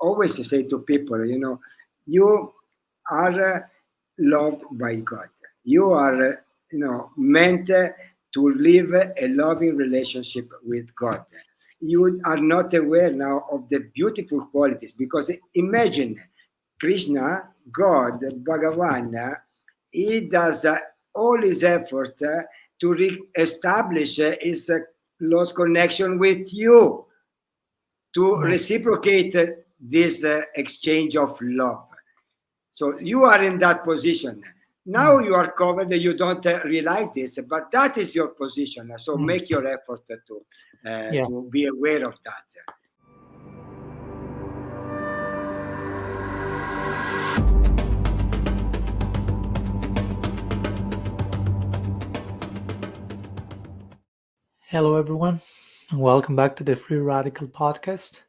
always say to people, you are loved by God. You are, meant to live a loving relationship with God. You are not aware now of the beautiful qualities, because imagine Krishna, God, Bhagavan, he does all his effort to re-establish his close connection with you, to reciprocate this exchange of love. So you are in that position. Now you are covered, you don't realize this, but that is your position. So make your effort to be aware of that. Hello, everyone, and welcome back to the Free Radical Podcast.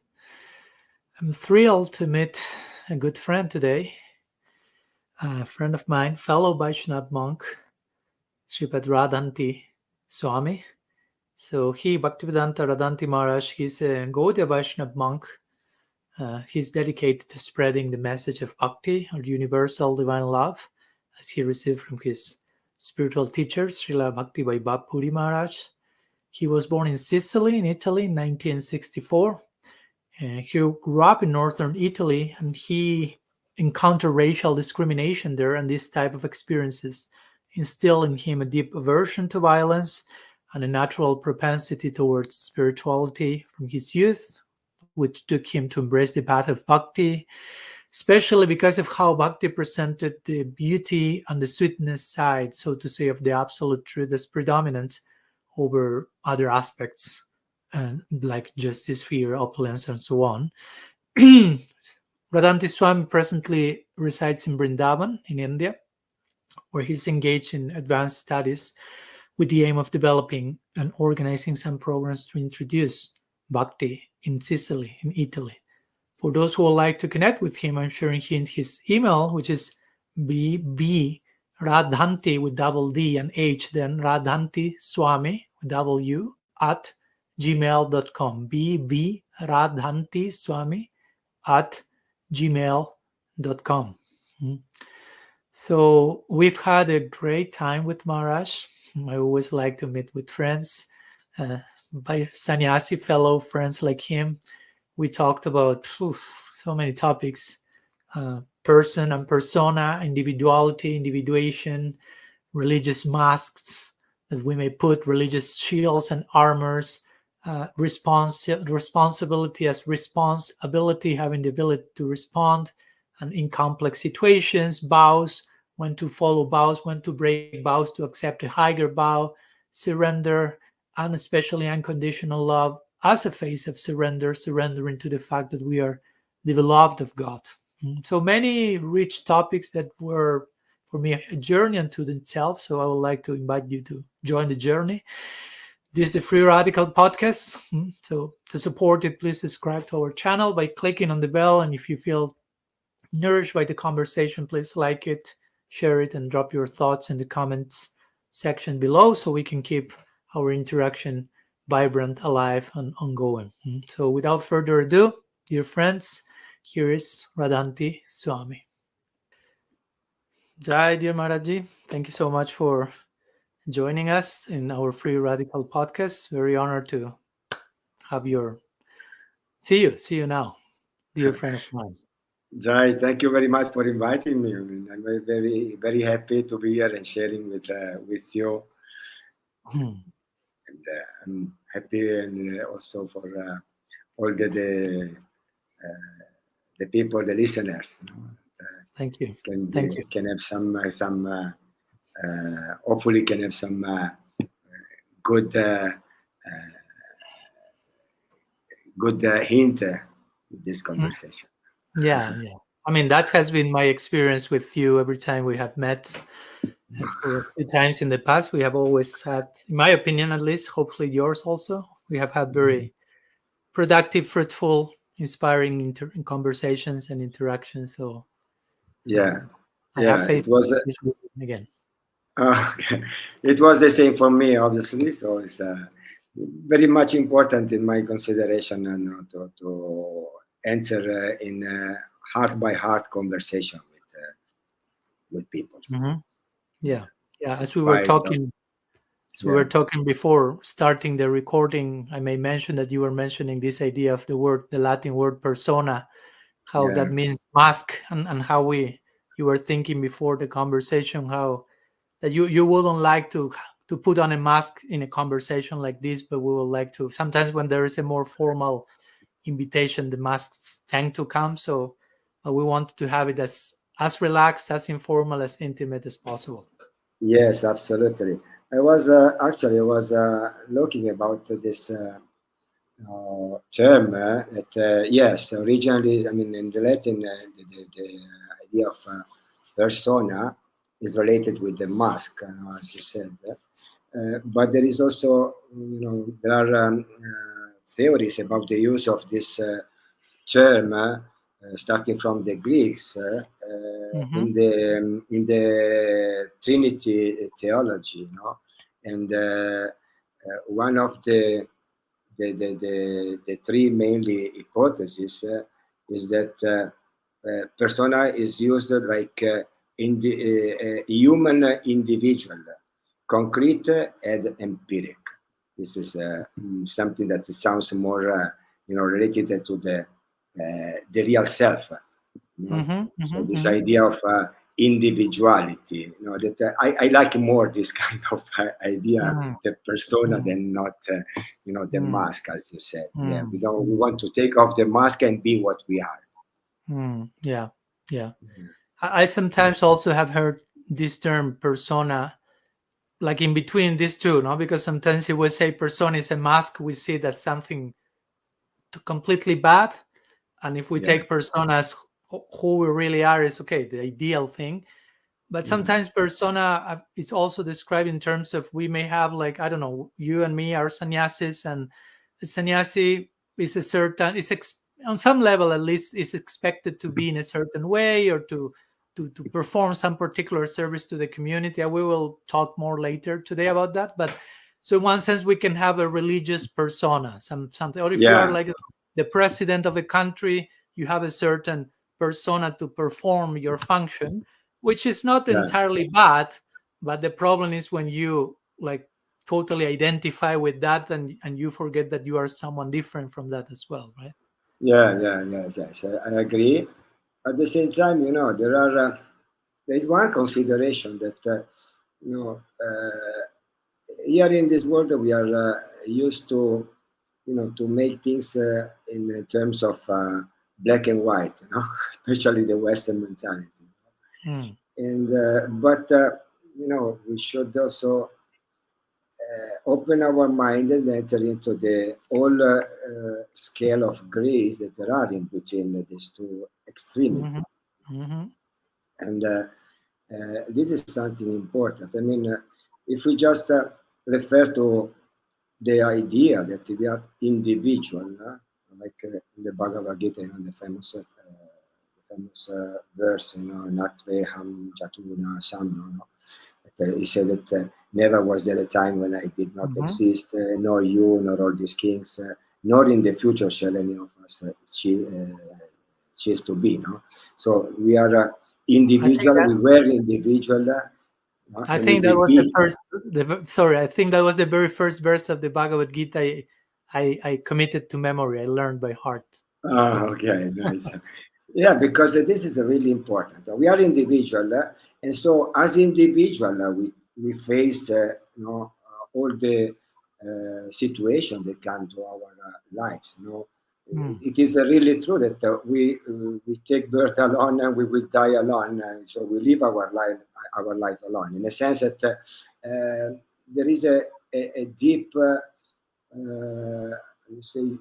I'm thrilled to meet a good friend today, a friend of mine, fellow Vaishnava monk, Sripad Raddhanti Swami. So Bhaktivedanta Raddhanti Maharaj, he's a Gaudiya Vaishnava monk. He's dedicated to spreading the message of bhakti, or universal divine love, as he received from his spiritual teacher, Srila Bhakti Vaibhav Puri Maharaj. He was born in Sicily, in Italy, in 1964. He grew up in northern Italy, and he encountered racial discrimination there, and this type of experiences instilled in him a deep aversion to violence and a natural propensity towards spirituality from his youth, which took him to embrace the path of bhakti, especially because of how bhakti presented the beauty and the sweetness side, so to say, of the absolute truth as predominant over other aspects like justice, fear, opulence, and so on. Raddhanti Swami presently resides in Vrindavan in India, where he's engaged in advanced studies with the aim of developing and organizing some programs to introduce bhakti in Sicily, in Italy. For those who would like to connect with him, I'm sharing his email, which is Raddhanti with double D and H, then Raddhanti Swami with W at gmail.com. Raddhanti Swami at gmail.com. So we've had a great time with Maharaj. I always like to meet with friends, by sannyasi fellow friends like him. We talked about so many topics. Person and persona, individuality, individuation, religious masks that we may put, religious shields and armors, responsibility as responsibility, having the ability to respond, and in complex situations, vows, when to follow vows, when to break vows to accept a higher vow, surrender, and especially unconditional love as a phase of surrendering to the fact that we are the beloved of God. So many rich topics that were, for me, a journey unto themselves. So I would like to invite you to join the journey. This is the Free Radical Podcast. So to support it, please subscribe to our channel by clicking on the bell. And if you feel nourished by the conversation, please like it, share it, and drop your thoughts in the comments section below so we can keep our interaction vibrant, alive, and ongoing. So without further ado, dear friends, here is Raddhanti Swami. Jai, dear Maharaji. Thank you so much for joining us in our Free Radical Podcast. Very honored to have see you now, dear friend of mine. Jai, thank you very much for inviting me. I'm very, very happy to be here and sharing with you. And I'm happy, and also for all the people, the listeners. Thank you. Can have some hopefully can have some good hint with this conversation. Yeah. I mean, that has been my experience with you every time we have met. For a few times in the past, we have always had, in my opinion at least, hopefully yours also, we have had very productive, fruitful, inspiring conversations and interactions. So I have faith it was again. It was the same for me, obviously. So it's very much important in my consideration, and to enter in heart by heart conversation with people. Mhm. Yeah, yeah. Despite of, As we yeah, were talking before starting the recording, I may mention that you were mentioning this idea of the Latin word persona, how yeah, that means mask, and how you were thinking before the conversation, how that you wouldn't like to put on a mask in a conversation like this, but we would like to sometimes when there is a more formal invitation, the masks tend to come. So we want to have it as relaxed, as informal, as intimate as possible. yes, absolutely. I was looking about this term that yes, originally, I mean, in the Latin, the idea of persona is related with the mask, as you said. But there is also, there are theories about the use of this term, starting from the Greeks, Mm-hmm. in the Trinity theology, and one of the three mainly hypotheses is that persona is used like in the human individual, concrete and empiric. This is something that sounds more, related to the real self. Mm-hmm. So Mm-hmm. this Mm-hmm. idea of individuality, that I like more this kind of idea, Mm-hmm. the persona, Mm-hmm. than not, the mask, as you said. Yeah, Mm-hmm. we want to take off the mask and be what we are. Yeah, yeah. Mhm. I sometimes also have heard this term persona, like in between these two, no? Because sometimes if we say persona is a mask, we see that something completely bad, and if we Yeah. take persona as who we really are, is okay, the ideal thing. But Mhm. sometimes persona is also described in terms of we may have, like, I don't know, you and me are sannyasis, and a sannyasi is a certain on some level at least is expected to be in a certain way, or to perform some particular service to the community. And we will talk more later today about that. But so in one sense we can have a religious persona, something, or if you are Yeah. like the president of a country, you have a certain persona to perform your function, which is not Yeah. entirely bad. But the problem is when you like totally identify with that, and you forget that you are someone different from that as well, right? Yeah. Yeah. Yes. Yes. I agree. At the same time, there is one consideration that here in this world we are used to, to make things in terms of black and white, especially the Western mentality. Mm. And but we should also open our mind and enter into the whole scale of grace that there are in between these two extremes. Hmm. Hmm. And this is something important. I mean, if we just refer to the idea that we are individual, like in the Bhagavad Gita, the famous verse, Natveham Jatuna Samno, that he said that never was there a time when I did not Hmm. exist, nor you, nor all these kings, nor in the future shall any of us cease to be. No? So we are I think individual, that we were individual, I and we think that will was the be. first. Sorry, I think that was the very first verse of the Bhagavad Gita. I committed to memory. I learned by heart. Ah, So. okay, nice. Yeah, because this is really important. We are individual, and so as individual, we face all the situation that come to our lives. Mm. It is really true that we take birth alone and we will die alone. So we live our life alone. In a sense that there is a deep, say.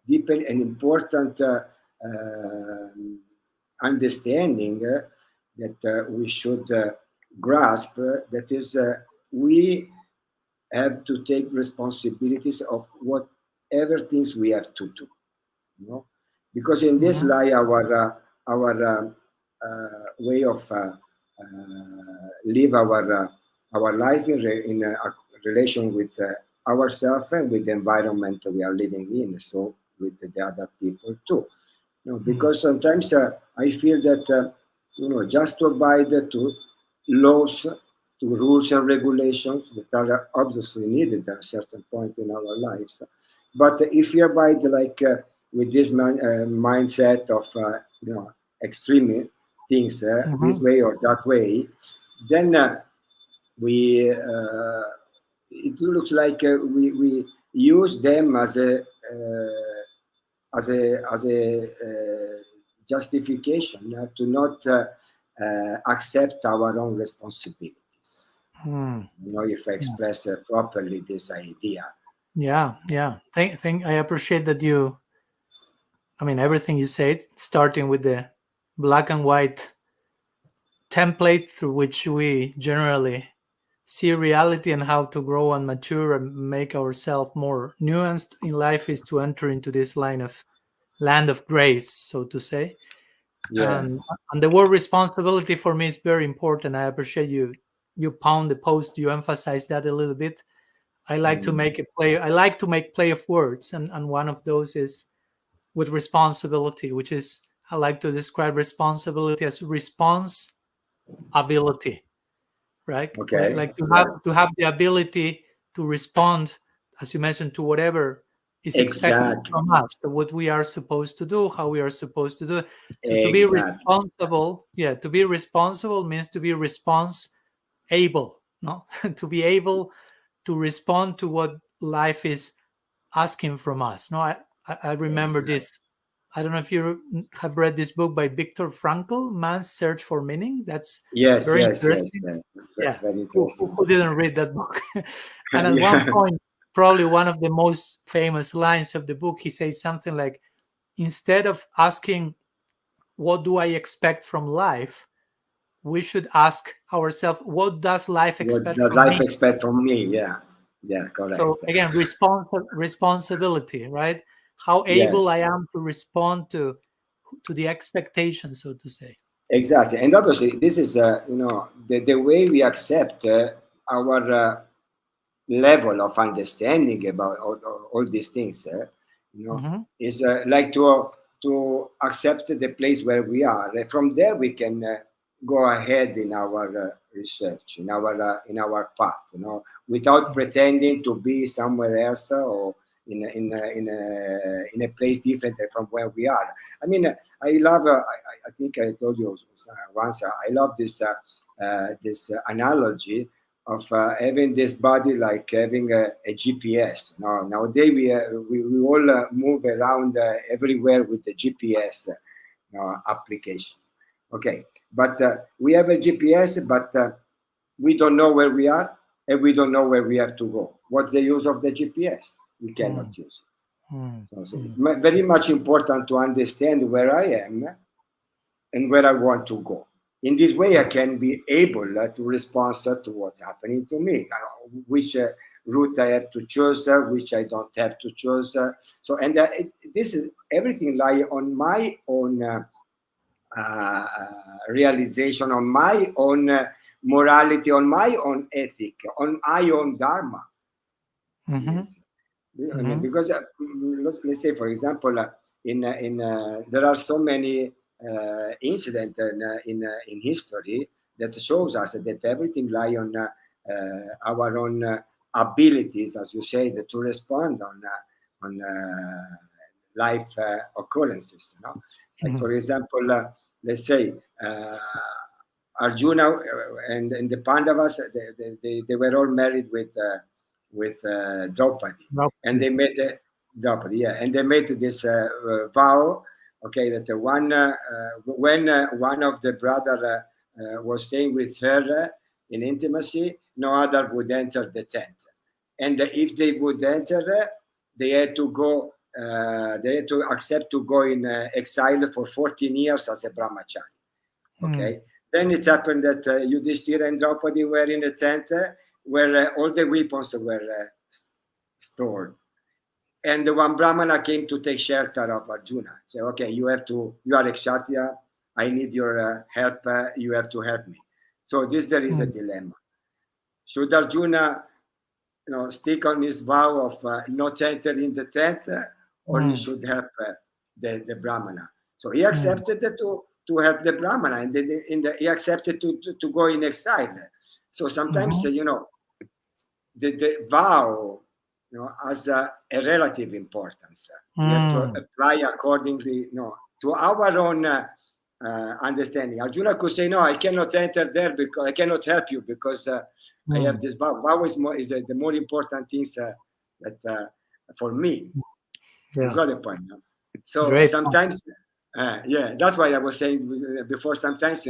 Deep and important understanding that we should grasp, that is, we have to take responsibilities of whatever things we have to do, because in this Hmm. lie our way of live our life in relation with ourselves and with the environment we are living in. So with the other people too. Mm. Because sometimes I feel that just to abide to laws, to rules and regulations that are obviously needed at a certain point in our lives. But if you abide like with this mindset of extreme things this Mhm. way or that way, then we it looks like we use them as a justification to not accept our own responsibilities. Mm. If I Yeah, express properly this idea. yeah, yeah. I appreciate that you. I mean, everything you said, starting with the black and white template through which we generally see reality and how to grow and mature and make ourselves more nuanced in life, is to enter into this line of land of grace, so to say. Yeah. And the word responsibility for me is very important. I appreciate you pound the post, you emphasize that a little bit. I like to Mm. make a play. I like to make play of words, and one of those is with responsibility, which is, I like to describe responsibility as response ability, right? Okay. Like to have Right. the ability to respond, as you mentioned, to whatever is expected Exactly. from us, to what we are supposed to do, how we are supposed to do it. So to be Exactly. responsible, yeah, to be responsible means to be response able, no, to be able to respond to what life is asking from us. No, I remember Exactly. this. I don't know if you have read this book by Viktor Frankl, Man's Search for Meaning. That's Yes. very Yes. Yes. interesting. Yes. Yeah, Very who interesting. didn't read that book? And at one Yeah. point, probably one of the most famous lines of the book, he says something like, instead of asking, what do I expect from life? We should ask ourselves, what does life What expect does from life me? expect from me? Yeah. Yeah. So Correct. again, responsibility, right? How able Yes. I am to respond to the expectations, so to say. Exactly. And obviously, this is the way we accept our level of understanding about all these things, you know, Hmm. is like to accept the place where we are. From there, we can go ahead in our research, in our path, without pretending to be somewhere else or in a place different from where we are. I mean, I love. I think I told you once. I love this analogy of having this body like having a GPS. No, nowadays we all move around everywhere with the GPS application. Okay, but we have a GPS, but we don't know where we are and we don't know where we have to go. What's the use of the GPS? We Mm, cannot use it. mm, So it's mm, very much important to understand where I am and where I want to go. In this way, I can be able to respond to what's happening to me, which route I have to choose, which I don't have to choose. This is everything lie on my own realization, on my own morality, on my own ethic, on my own dharma. mhm, Yes. I mean, mhm, because let's say, for example, there are so many incidents in history that shows us that everything lie on our own abilities, as you say, to respond on life occurrences. Like mhm, for example, let's say Arjuna and the Pandavas, they were all married with Draupadi, and Roughly. they made Draupadi, yeah, and they made this vow, okay, that the one when one of the brother was staying with her in intimacy, no other would enter the tent, and if they would enter, they had to go. They had to accept to go in exile for 14 years as a brahmachari. Mm, Okay. Then it happened that Yudhishthira and Draupadi were in a tent where all the weapons were stored. And the one Brahmana came to take shelter of Arjuna. Say, okay, you are a Kshatriya. I need your help. You have to help me. So there is a mm, dilemma. Should Arjuna, stick on his vow of not entering the tent, or he Mm. should help the Brahmana. So he Mm. accepted to help the Brahmana, and he accepted to go in exile. So sometimes, Mhm. the vow, has a relative importance. We have to Mm. apply accordingly, to our own understanding. Arjuna could say, "No, I cannot enter there because I cannot help you because I have Mm. this vow." Vow is the more important things that for me. You Yeah, got the point. No? So great point. sometimes, yeah, that's why I was saying before. Sometimes,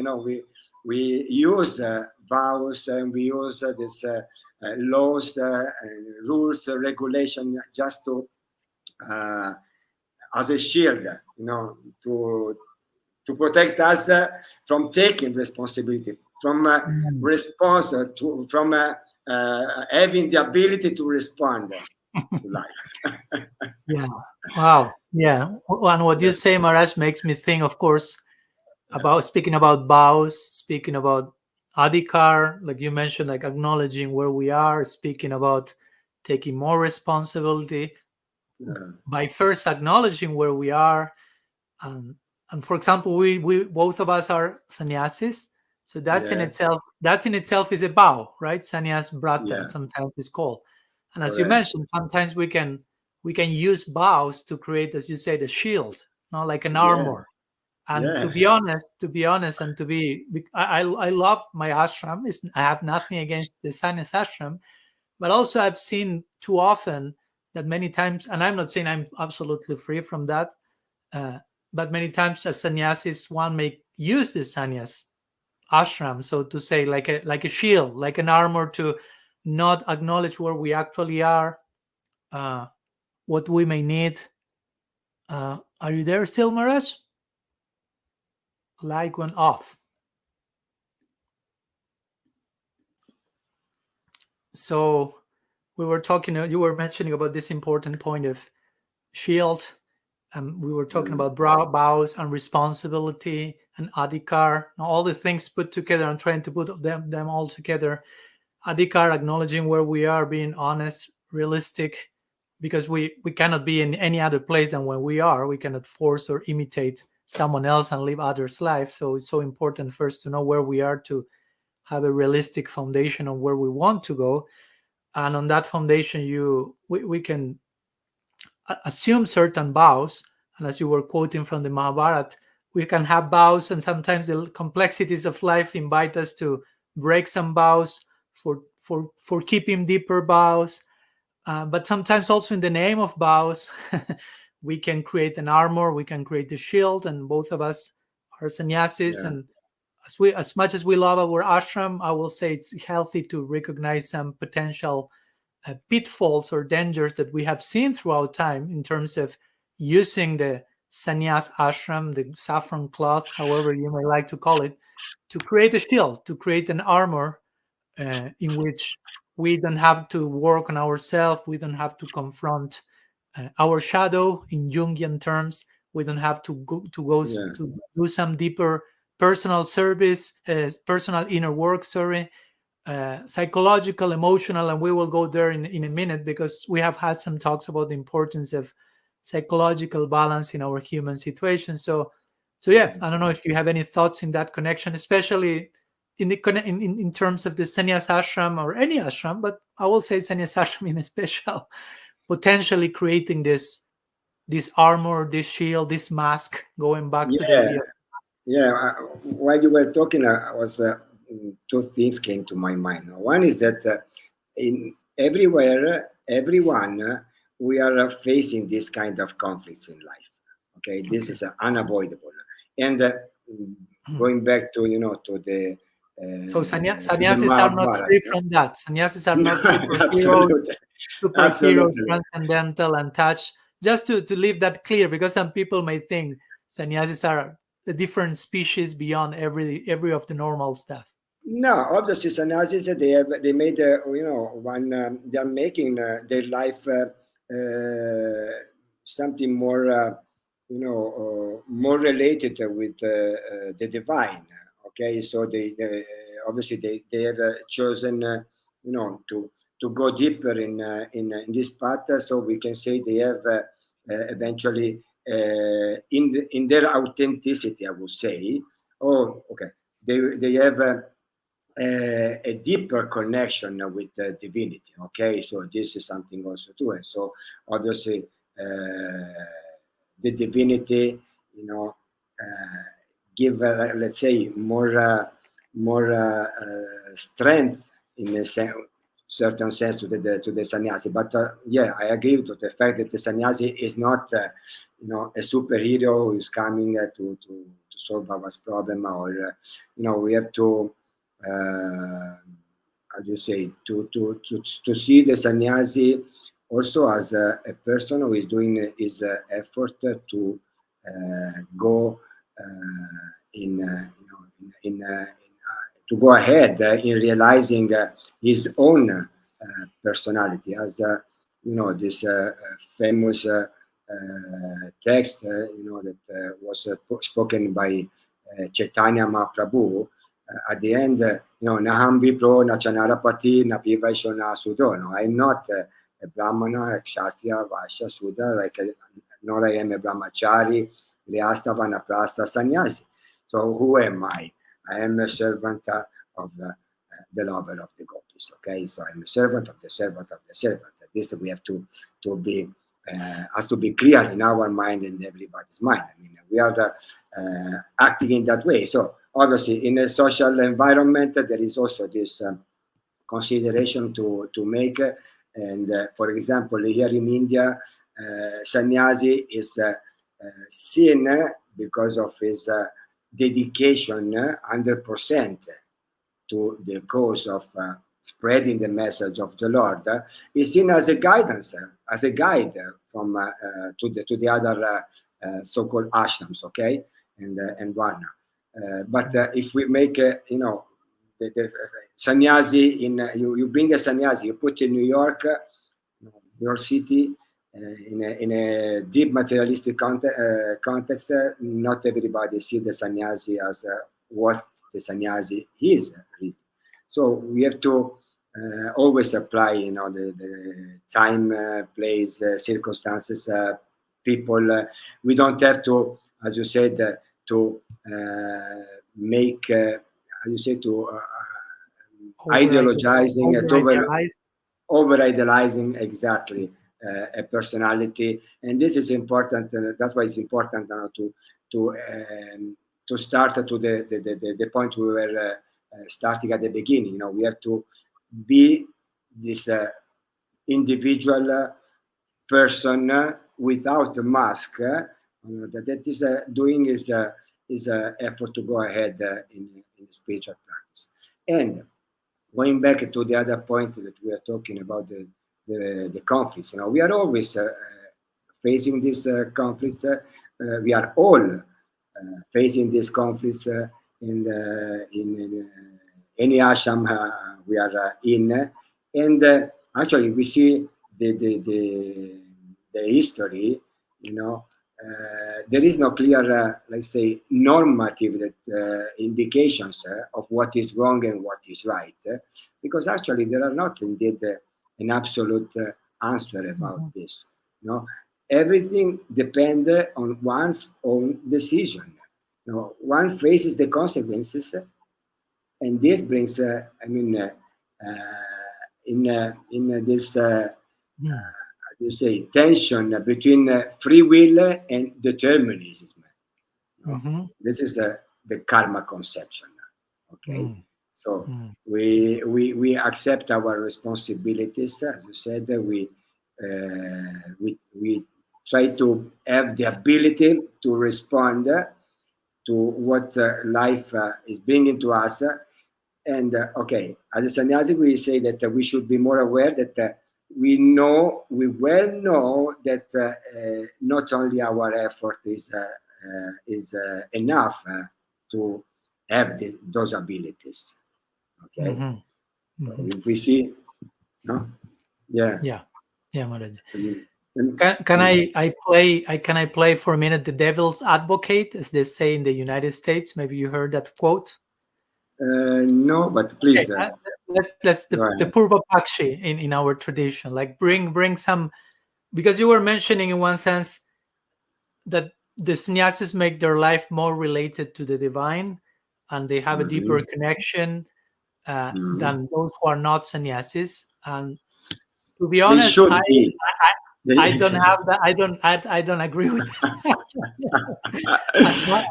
we use vows, and we use this laws, rules, regulation, just to uh, as a shield, to protect us from taking responsibility, from Mm. response from having the ability to respond to life. Yeah. Wow. Yeah. And what you Yeah, say, Maharaj, makes me think, of course, about speaking about vows, speaking about adhikar, like you mentioned, like acknowledging where we are, speaking about taking more responsibility yeah, by first acknowledging where we are. And, and for example, we both of us are sannyasis. So yeah, that in itself is a vow, right? Sannyas brata, yeah, sometimes it's called. And as you correct. mentioned, sometimes we can use vows to create, as you say, the shield, not like an Yeah, armor. And yeah, to be honest, and I love my ashram. I have nothing against the sannyas ashram, but also I've seen too often that many times, and I'm not saying I'm absolutely free from that, uh, but many times as sannyasis, one may use the sannyas ashram, so to say, like a shield, like an armor to not acknowledge where we actually are, uh, what we may need. Are you there still, Maharaj? Light went off. So we were talking. You were mentioning about this important point of shield. We were talking mm, about vows and responsibility and adhikar, and all the things put together. I'm trying to put them all together. Adhikar, acknowledging where we are, being honest, realistic, because we cannot be in any other place than when we are. We cannot force or imitate someone else and live others' life. So it's so important first to know where we are, to have a realistic foundation on where we want to go, and on that foundation we can assume certain vows. And as you were quoting from the Mahabharata, we can have vows, and sometimes the complexities of life invite us to break some vows for keeping deeper vows. But sometimes also in the name of vows, we can create an armor, we can create a shield, and both of us are sannyasis. yeah, And as much as we love our ashram, I will say it's healthy to recognize some potential pitfalls or dangers that we have seen throughout time in terms of using the sannyas ashram, the saffron cloth, however you may like to call it, to create a shield, to create an armor in which we don't have to work on ourselves, we don't have to confront our shadow in Jungian terms. We don't have yeah, to do some deeper personal service, personal inner work. Sorry, psychological, emotional, and we will go there in a minute, because we have had some talks about the importance of psychological balance in our human situation. So yeah, I don't know if you have any thoughts in that connection, especially in terms of the sannyas ashram or any ashram, but I will say sannyas ashram in special, potentially creating this armor, this shield, this mask, going back to the yeah. idea. Yeah, while you were talking, I was two things came to my mind. One is that in everywhere, everyone, we are facing this kind of conflicts in life. Okay, this Okay. is unavoidable. And going back to to So the sannyasis are not free Mahabharata. from that. Sannyasis are No, not superheroes, absolutely, superheroes, absolutely. transcendental, and touch. Just to leave that clear, because some people may think sannyasis are a different species beyond every of the normal stuff. No, obviously, Sannyasins, they made one they are making their life something more more related with the divine. Okay, so they obviously they have chosen to go deeper in this path. So we can say they have eventually in their authenticity, I would say. Oh, okay. They have a deeper connection with divinity. Okay, so this is something also too, and so obviously the divinity, give let's say more strength in a certain sense to the sannyasi. But yeah, I agree with the fact that the sannyasi is not a superhero who is coming to solve our problem, or we have to how do you say, to see the sannyasi also as a person who is doing his effort to go to go ahead in realizing his own personality, as this famous text that was spoken by Chaitanya Mahaprabhu at the end. Naham Vipro, Nachanarapati, Napivaishona Sudo. No, I'm not a Brahmana, a Kshatriya, Vaishya, Sudra, nor I am a Brahmachari, Vyasta, Vanaprastha, Sannyasi. So who am I? I am a servant of the lover of the gopis. Okay, so I'm a servant of the servant of the servant. This we have to be has to be clear in our mind and everybody's mind. I mean, we are acting in that way. So obviously, in a social environment, there is also this consideration to make. And for example, here in India, sannyasi is seen because of his dedication 100% to the cause of spreading the message of the Lord, is seen as a guidance, as a guide from to the other so-called ashrams, okay, and varna. But if we make the sannyasi you bring a sannyasi, you put in New York, your city, in a deep materialistic context, not everybody see the sannyasi as what the sannyasi is. So we have to always apply, the time, place, circumstances, people. We don't have to, as you said, to make, how you say, to ideologizing, over idealizing exactly a personality. And this is important. That's why it's important now to start to the point we were starting at the beginning. We have to be this individual person without a mask that is doing is effort to go ahead in spiritual practice. And going back to the other point that we are talking about, the conflicts. We are always facing these conflicts. We are all facing these conflicts in any ashram we are in. And actually, we see the history. There is no clear, let's say, normative indications of what is wrong and what is right, because actually there are not indeed an absolute answer about this. Everything depends on one's own decision. One faces the consequences, and this brings, in this. You say tension between free will and determinism. This is the karma conception. Okay, so we accept our responsibilities. As you said, we try to have the ability to respond to what life is bringing to us. And okay, as a sannyasi, we say that we should be more aware that we well know that not only our effort is enough to have those abilities. Okay, so we see, no, yeah, Maharaj. Can I play for a minute the devil's advocate, as they say in the United States? Maybe you heard that quote. No, but please. Okay, let's the Purva Pakshi in our tradition, like bring some because you were mentioning in one sense that the sannyasis make their life more related to the divine, and they have a deeper connection than those who are not sannyasis. And to be They honest, should be. I They, don't have that. I don't agree with that.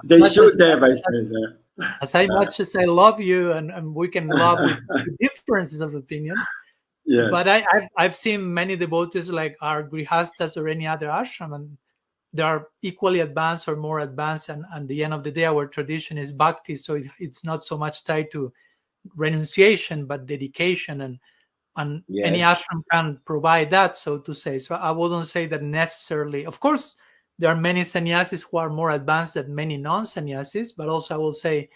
they Much should have, I said. as much as I love you, and we can love with differences of opinion. But Yes. I've seen many devotees like our grihastas or any other ashram, and they are equally advanced or more advanced. And at the end of the day, our tradition is bhakti, so it's not so much tied to renunciation, but dedication, and any Yes. ashram can provide that, so to say. So I wouldn't say that necessarily. Of course, there are many sannyasis who are more advanced than many non-sannyasis, but also I will say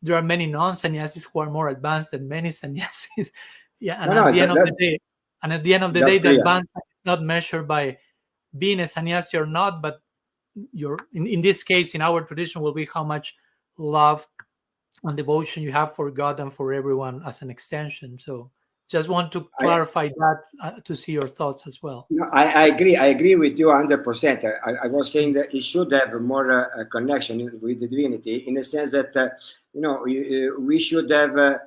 there are many non-sannyasis who are more advanced than many sannyasis. Yeah, and No, no, at the it's, end of the day, that's the clear. advancement is not measured by being a sannyasi or not, but your in this case, in our tradition, will be how much love and devotion you have for God and for everyone as an extension. So just want to I, clarify that to see your thoughts as well. no, I agree. I agree with you 100%. I was saying that it should have more connection with the divinity, in the sense that we should have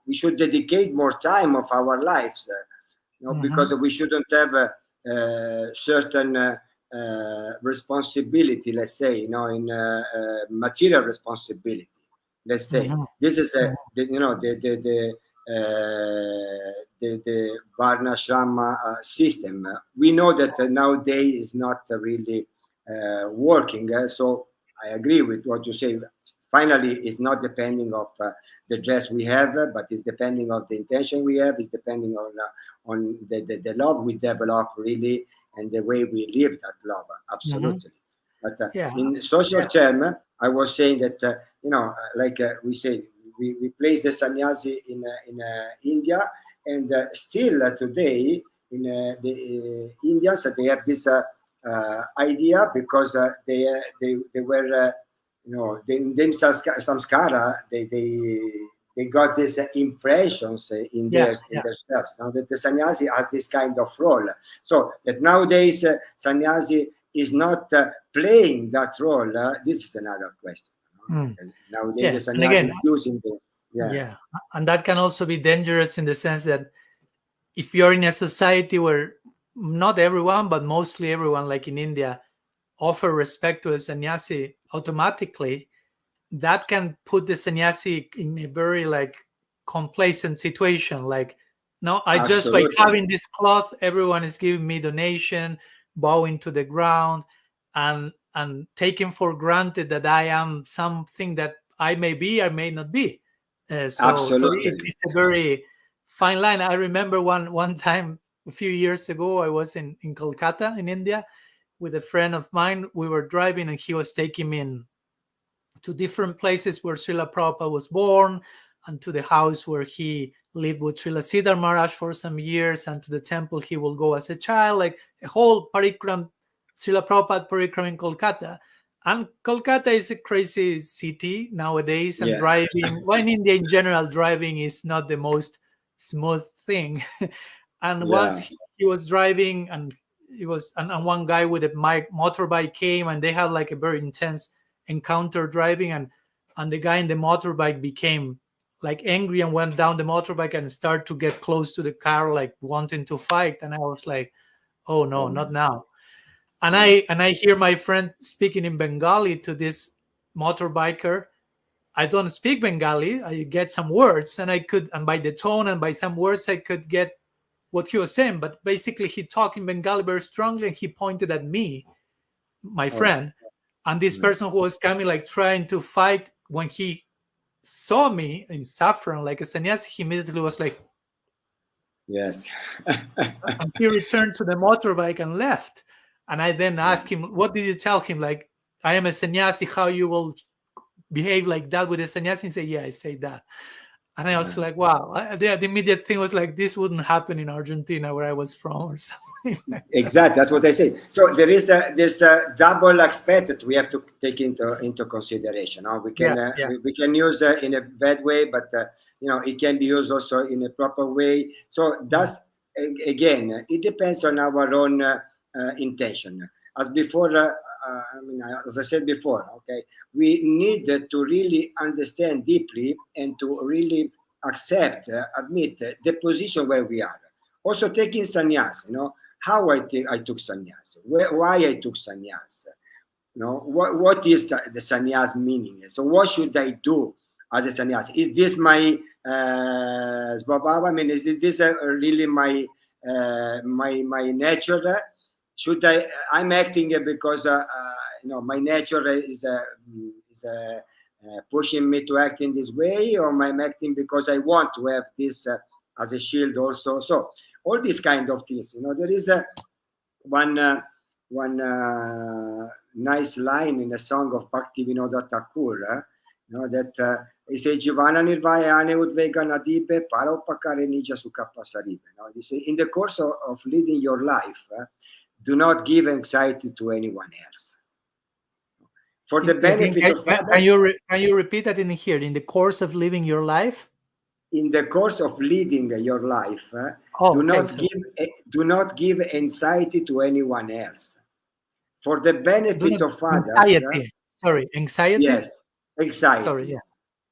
we should dedicate more time of our lives, because we shouldn't have certain responsibility. Let's say, in material responsibility. Let's say Mhm. this is Mhm. the Varnashrama system. We know that nowadays is not really working. So I agree with what you say. Finally, it's not depending of the dress we have, but it's depending of the intention we have. It's depending on the love we develop really, and the way we live that love. Mhm. Absolutely. But Yeah. in social Yeah. term, I was saying that like we say, we place the sannyasi in India, and still today in the Indians, they have this idea, because they were in them samskara, they got these impressions in Yeah. in Yeah. themselves. Now that the sannyasi has this kind of role, so that nowadays sannyasi is not playing that role. This is another question. Mm. Nowadays the Yeah. And sannyasi again, is using the yeah. yeah, and that can also be dangerous in the sense that if you're in a society where not everyone, but mostly everyone, like in India, offer respect to a sannyasi automatically, that can put the sannyasi in a very like complacent situation. Like, no, I just by Absolutely. having this cloth, everyone is giving me donation, bowing to the ground, and taking for granted that I am something that I may be or may not be. So Absolutely. it's a very fine line. I remember one time a few years ago, I was in Kolkata in India with a friend of mine. We were driving, and he was taking me in to different places where Srila Prabhupada was born, and to the house where he lived with Srila Siddhar Maharaj for some years, and to the temple he will go as a child, like a whole parikram, Srila Prabhupada parikram in Kolkata. And Kolkata is a crazy city nowadays, and Yeah. driving, well, in India in general, driving is not the most smooth thing. And once Yeah. he was driving, and and one guy with a motorbike came, and they had like a very intense encounter driving, and the guy in the motorbike became like angry and went down the motorbike and started to get close to the car, like wanting to fight. And I was like, oh no, Oh, not now. And yeah. I hear my friend speaking in Bengali to this motorbiker. I don't speak Bengali. I get some words, and by the tone and by some words I could get what he was saying. But basically he talked in Bengali very strongly, and he pointed at me, my Oh, friend. And this mm, person who was coming, like trying to fight, when he saw me in saffron like a sannyasi, he immediately was like, yes. and he returned to the motorbike and left. And I then Yeah. asked him, what did you tell him? Like, I am a sannyasi, how you will behave like that with a sannyasi? And say, yeah, I say that. And I was Yeah. like, wow. The immediate thing was like, this wouldn't happen in Argentina where I was from, or something like that. Exactly, that's what I say. So there is this double aspect that we have to take into consideration. We Yeah, can yeah. we can use in a bad way, but it can be used also in a proper way. So Mm. that's again, it depends on our own intention. As before, as I said before, okay, we need to really understand deeply and to really accept, admit the position where we are. Also, taking sannyas, how I took sannyas, why I took sannyas. What is the sannyas meaning? So what should I do as a sannyas? Is this my svabhava? I mean, is this really my my nature? Should I'm acting because my nature is pushing me to act in this way, or I'm acting because I want to have this as a shield also. So all these kind of things. There is one nice line in a song of Bhakti Vinoda Thakur, that he says, Jivana nirvayane udvega nadibe paropakare nija sukapa saribe. He say, in the course of leading your life, do not give anxiety to anyone else. For the benefit of others. Can you repeat that in here? In the course of living your life? In the course of leading your life, do not give anxiety to anyone else. For the benefit of others. Anxiety. Sorry, anxiety? Yes, anxiety. Sorry, yeah.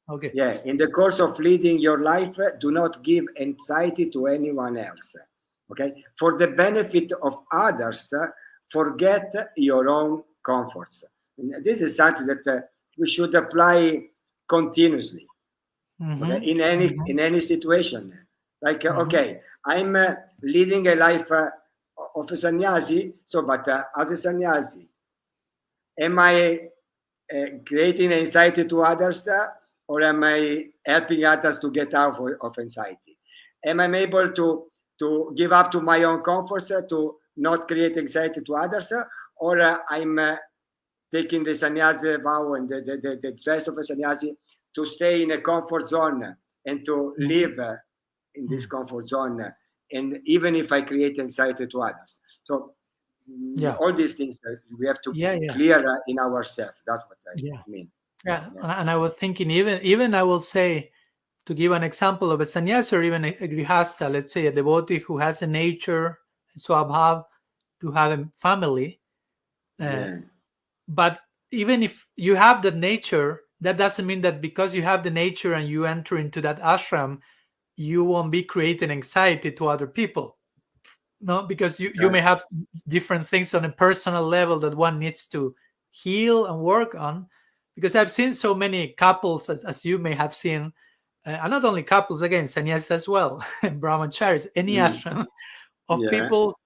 Okay. Yeah, in the course of leading your life, do not give anxiety to anyone else. Okay? For the benefit of others, forget your own comforts. And this is something that we should apply continuously. Okay? In any situation. Like, okay, I'm leading a life of a sannyasi, but as a sannyasi, am I creating anxiety to others, or am I helping others to get out of anxiety? Am I able to give up to my own comforts to not create anxiety to others, or I'm taking the sannyasi vow and the dress of a sannyasi to stay in a comfort zone and to live in this comfort zone, and even if I create anxiety to others. So all these things we have to be clear in ourselves. That's what I mean. Yeah, and I was thinking, even I will say, to give an example of a sannyasa or even a grihasta, let's say a devotee who has a nature, a swabhav, to have a family. But even if you have that nature, that doesn't mean that because you have the nature and you enter into that ashram, you won't be creating anxiety to other people. No, because you may have different things on a personal level that one needs to heal and work on. Because I've seen so many couples, as you may have seen, and not only couples, again, sannyas as well, brahmacharis, any ashram, of people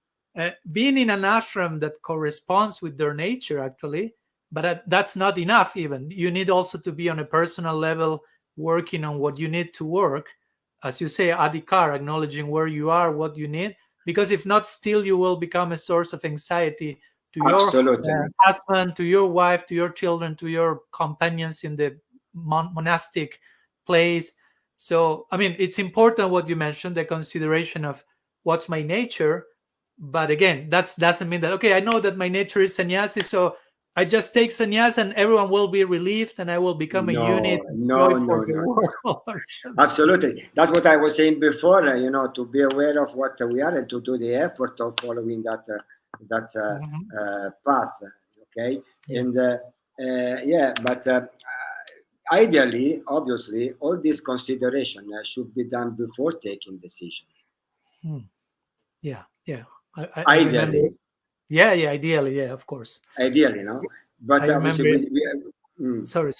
being in an ashram that corresponds with their nature, actually. But that's not enough even. You need also to be on a personal level, working on what you need to work. As you say, adhikar, acknowledging where you are, what you need. Because if not, still you will become a source of anxiety to your husband, to your wife, to your children, to your companions in the monastic place. So, I mean, it's important what you mentioned, the consideration of what's my nature. But again, that doesn't mean that, okay, I know that my nature is sannyasi, so I just take sannyas and everyone will be relieved and I will become a unit for the world. Absolutely. That's what I was saying before, to be aware of what we are and to do the effort of following that path. Okay. And but ideally, obviously, all this consideration should be done before taking decision. Yeah. Ideally. Ideally, of course. Ideally, but obviously sorry.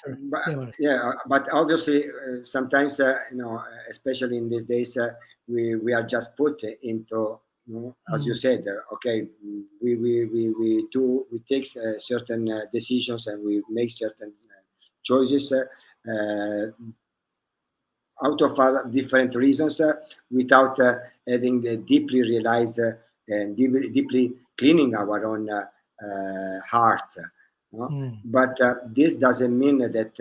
But obviously sometimes especially in these days we are just put into as you said, okay, we take certain decisions and we make certain choices out of different reasons without having deeply realized and deeply cleaning our own heart. But this doesn't mean that,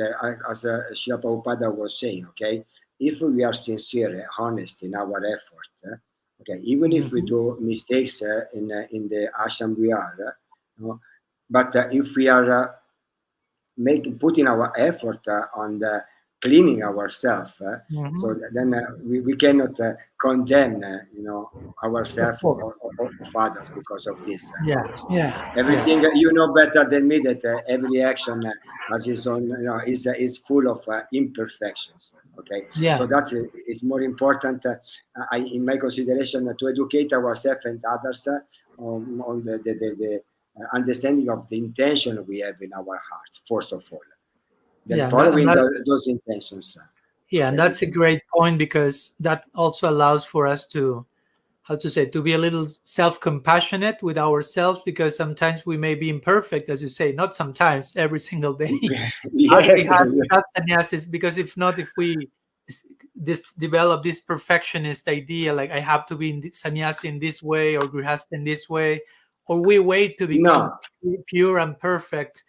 as Srila Prabhupada was saying, okay, if we are sincere, honest in our effort, okay, even if we do mistakes in the ashram we are, but if we are putting our effort on cleaning ourselves. So Mhm. then we cannot condemn, Of ourselves course. of others because of this. Yeah, Because yeah, everything yeah, you know better than me that every action has its own, is full of imperfections. Okay, yeah, so that is more important. In my consideration, to educate ourselves and others on the understanding of the intention we have in our hearts, first of all. Then yeah. And following that those intentions, yeah, and that's a everything. great point because that also allows for us to, how to say, to be a little self-compassionate with ourselves, because sometimes we may be imperfect, as you say, not sometimes, every single day. As we Yes, have that sannyasis, because if not, if we this develop this perfectionist idea, like I have to be in sannyasi in this way or grihastha in this way, or we wait to become no, pure and perfect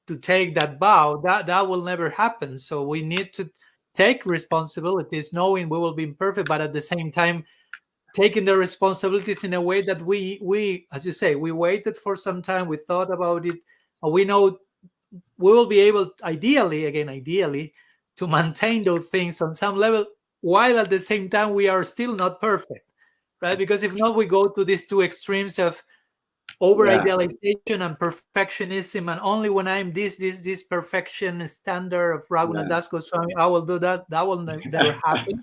to take that vow, that will never happen. So we need to take responsibilities, knowing we will be imperfect, but at the same time taking the responsibilities in a way that we, as you say, we waited for some time, we thought about it, and we know we will be able, ideally, again, ideally, to maintain those things on some level, while at the same time we are still not perfect, right? Because if not, we go to these two extremes of over yeah, idealization and perfectionism, and only when I'm this perfection standard of Raghunath yeah, Das Goswami, I will do that. That will never happen.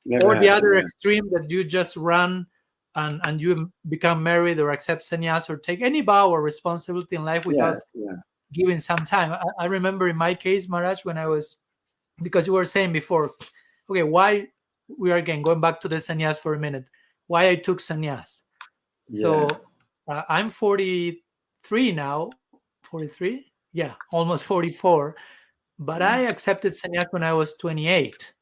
never Or the happened. other Yeah, extreme, that you just run and you become married or accept sannyas or take any vow or responsibility in life yeah, without yeah, giving some time. I remember in my case, Maharaj, when I was, because you were saying before, okay, why, we are again going back to the sannyas for a minute, why I took sannyas. yeah. So I'm 43 now, 43, yeah, almost 44, but I Mm. accepted sannyas when I was 28.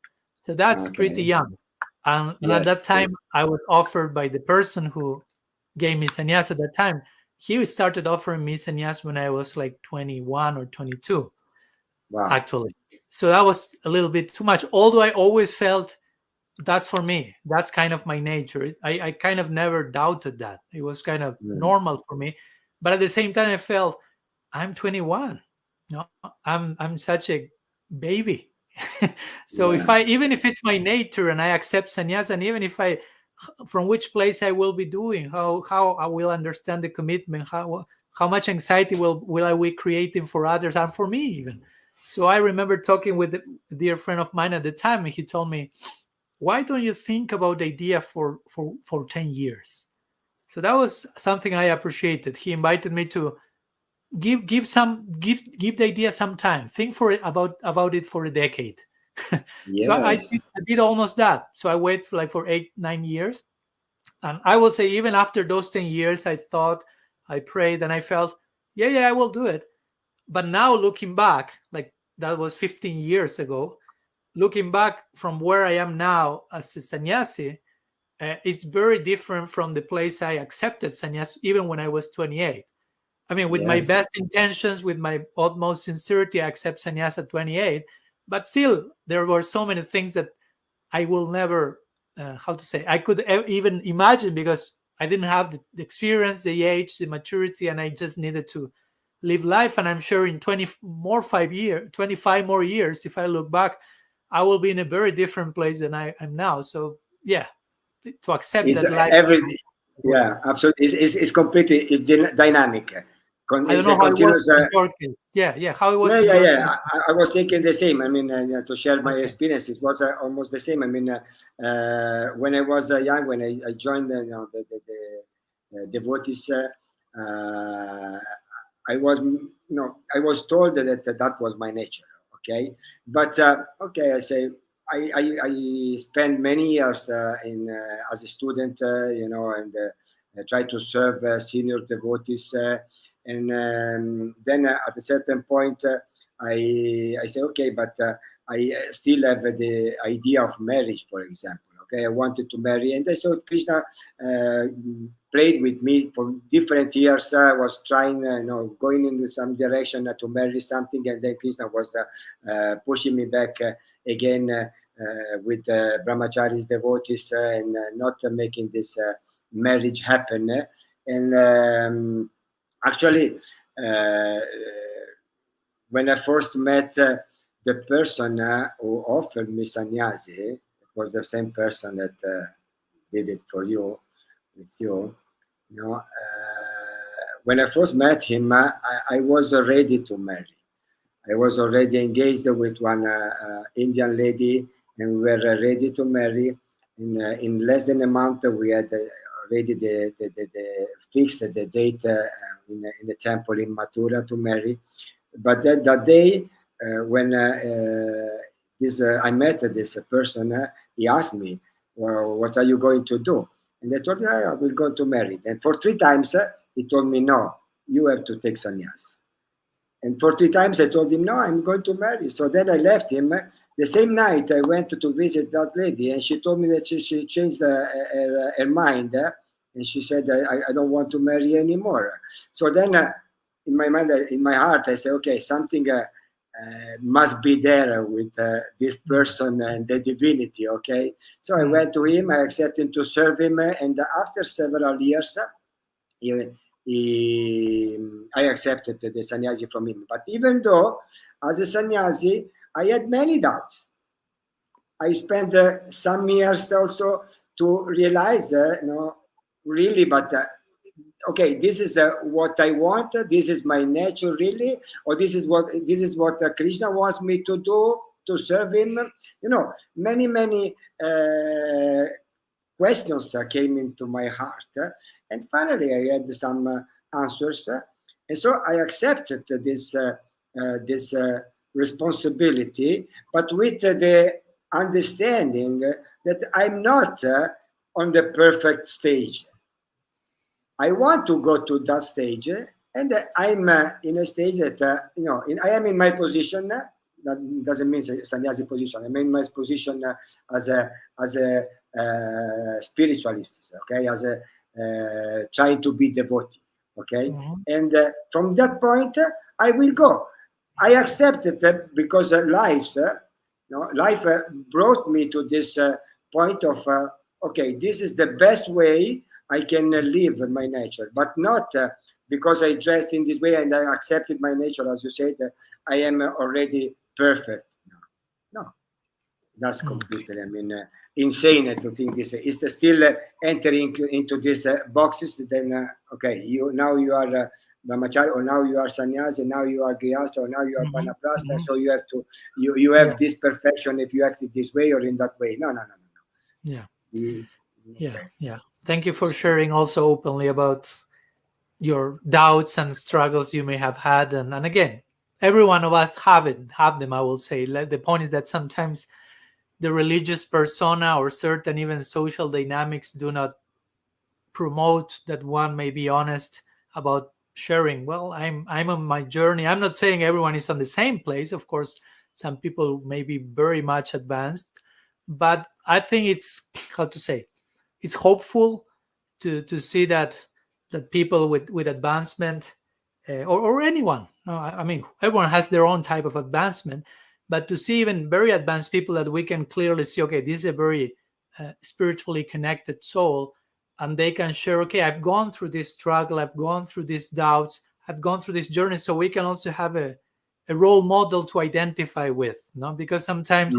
So that's pretty Okay. young. And at Yes, that time, yes. I was offered by the person who gave me sannyas at that time. He started offering me sannyas when I was like 21 or 22, Wow. actually. So that was a little bit too much. Although I always felt that's for me. That's kind of my nature. I kind of never doubted that. It was kind of Mm. normal for me. But at the same time, I felt I'm 21. No, I'm such a baby. So if Yeah. I, even if it's my nature and I accept sannyas, and even if I, from which place I will be doing, how I will understand the commitment, how much anxiety will I be creating for others and for me even. So I remember talking with a dear friend of mine at the time, and he told me, why don't you think about the idea for 10 years? So that was something I appreciated. He invited me to give the idea some time, think for it, about it for a decade. So Yes. I did almost that. So I waited for like for 8 9 years, and I will say even after those 10 years, I thought, I prayed, and I felt, yeah, I will do it. But now looking back, like that was 15 years ago, looking back from where I am now as a sannyasi, it's very different from the place I accepted sannyas even when I was 28. I mean, with my Yes. best intentions, with my utmost sincerity, I accept sannyas at 28. But still, there were so many things that I will never, how to say, I could even imagine, because I didn't have the experience, the age, the maturity, and I just needed to live life. And I'm sure in 25 more years, if I look back, I will be in a very different place than I am now. So yeah, to accept Is that life every way. yeah, absolutely. It's completely it's dynamic. I don't It's know a how it was continuous. in your case. Yeah, how it was Yeah, in yeah, your yeah. case. I was thinking the same. I mean, to share my Okay. experience, it was almost the same. I mean, when I was young, when I joined the devotees, I was, I was told that was my nature. Okay, but okay, I say I spent many years in as a student, and try to serve senior devotees. And then at a certain point I say okay, but I still have the idea of marriage, for example. Okay, I wanted to marry, and so Krishna uh, played with me for different years. I was trying, going in some direction to marry something, and then Krishna was pushing me back again with brahmacharis, devotees, and not making this marriage happen. And actually, uh, when I first met the person who offered me sannyasi, it was the same person that did it for you, with you. When I first met him, I was ready to marry. I was already engaged with one Indian lady, and we were ready to marry. In less than a month, we had already the fixed the date in the temple in Mathura to marry. But that day, when I met this person, he asked me, well, "What are you going to do?" And I told him, "I will go to marry." And for 3 times, he told me, "No, you have to take sannyas." And for 3 times I told him, "No, I'm going to marry." So then I left him. The same night I went to visit that lady, and she told me that she changed her mind, and she said, I don't want to marry anymore. So then in my mind, in my heart, I said, okay, something must be there with this person and the divinity, okay? So I went to him, I accepted to serve him, and after several years, I accepted the sannyasi from him. But even though, as a sannyasi, I had many doubts. I spent some years also to realize, really, but okay, this is what I want. This is my nature, really, or this is what Krishna wants me to do to serve him. Many questions came into my heart, and finally I had some answers, and so I accepted this responsibility, but with the understanding that I'm not on the perfect stage. I want to go to that stage, and I'm in a stage that I am in my position. That doesn't mean sannyasi position. I'm in my position as a spiritualist, okay, as a trying to be devotee, okay. And from that point, I will go. I accept it because life brought me to this point of okay, this is the best way I can live my nature, but not because I dressed in this way and I accepted my nature, as you said, I am already perfect. No, that's completely, insane to think this. It's still entering into these boxes. Then, okay, you are brahmachari, or now you are sannyasi, now you are grihastha, or now you are vanaprastha. So you have to, you have this perfection if you act this way or in that way. No. Yeah. Okay. Yeah. Thank you for sharing also openly about your doubts and struggles you may have had. And again, every one of us have them, I will say. The point is that sometimes the religious persona or certain even social dynamics do not promote that one may be honest about sharing. Well, I'm on my journey. I'm not saying everyone is on the same place. Of course, some people may be very much advanced, but I think it's, how to say, it's hopeful to see that people with advancement, or anyone. No, I mean, everyone has their own type of advancement, but to see even very advanced people that we can clearly see, okay, this is a very spiritually connected soul, and they can share, okay, I've gone through this struggle, I've gone through these doubts, I've gone through this journey, so we can also have a role model to identify with, no? Because sometimes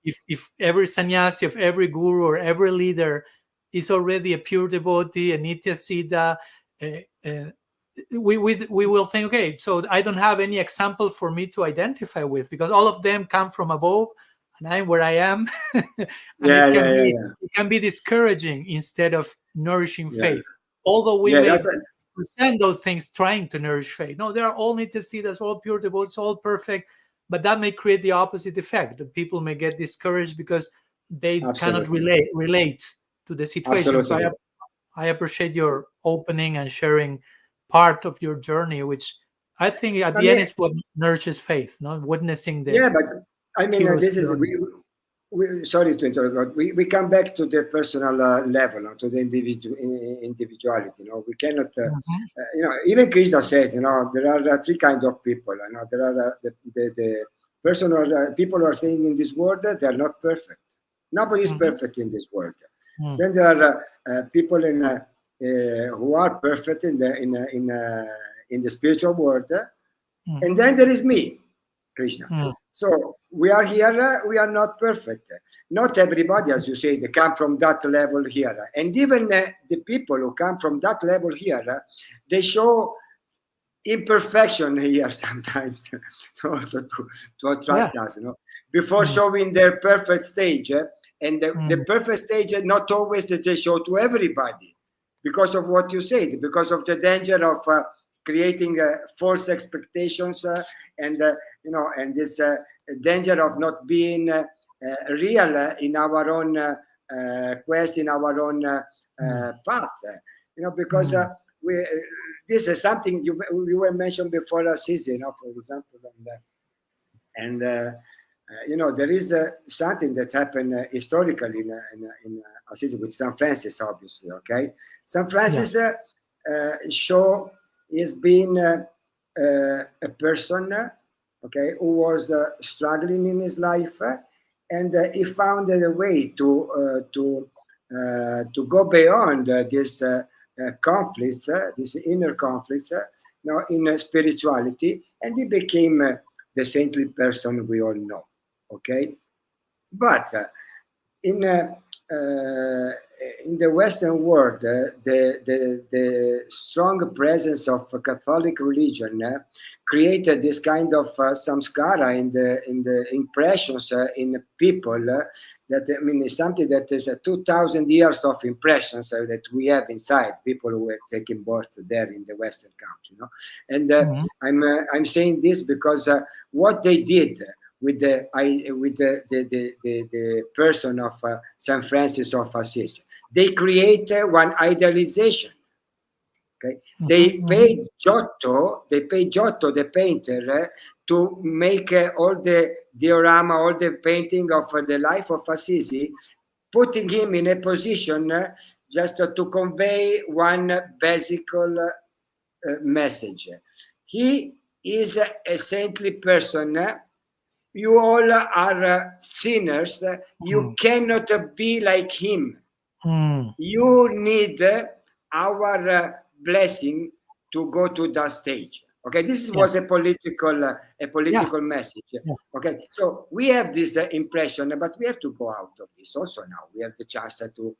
if every sannyasi of every guru or every leader is already a pure devotee, a nitya siddha, we will think, okay, so I don't have any example for me to identify with, because all of them come from above and I'm where I am. And it can be discouraging instead of nourishing faith, although we may present those things trying to nourish faith. No, they are all nitya siddhas, all pure devotees, all perfect, but that may create the opposite effect, that people may get discouraged because they cannot relate to the situation. So I appreciate your opening and sharing part of your journey, which I think at the end is what nourishes faith, not witnessing the but I mean, this is sorry to interrupt, but we come back to the personal level, to the individuality. We cannot, even Krishna says, there are three kinds of people. There are the personal people who are saying in this world that they are not perfect. Nobody is perfect in this world. Then there are people who are perfect in the spiritual world, and then there is me, Krishna. So we are here, we are not perfect. Not everybody, as you say, they come from that level here. And even the people who come from that level here, they show imperfection here sometimes also to Yeah. attract us, before Mm, showing their perfect stage. And the mm, perfect stage, not always that they show to everybody, because of what you said, because of the danger of creating false expectations, and and this danger of not being real in our own quest, in our own mm, path, because mm. we this is something you were mentioned before, Assisi, for example, and there is something that happened historically in Assisi with St. Francis, obviously. Okay, St. Yeah. Francis show is being a person, okay, who was struggling in his life, and he found a way to go beyond this conflicts, these inner conflicts, in spirituality, and he became the saintly person we all know. Okay, but uh, in the Western world, the strong presence of Catholic religion created this kind of samskara in the impressions in people. That, I mean, is something that is 2,000 years of impressions that we have inside people who were taking birth there in the Western country. And Mhm. I'm saying this because what they did with the person of Saint Francis of Assisi. They create one idealization. Okay, Mhm. Mhm. They paid Giotto, the painter, to make all the diorama, all the painting of the life of Assisi, putting him in a position just to convey one basic message. He is a saintly person. You all are sinners. You Mm, cannot be like him. mm. You need our blessing to go to that stage. Okay, this Yeah. was a Yeah. political message. Yeah. Okay, so we have this impression, but we have to go out of this also now. We have the chance to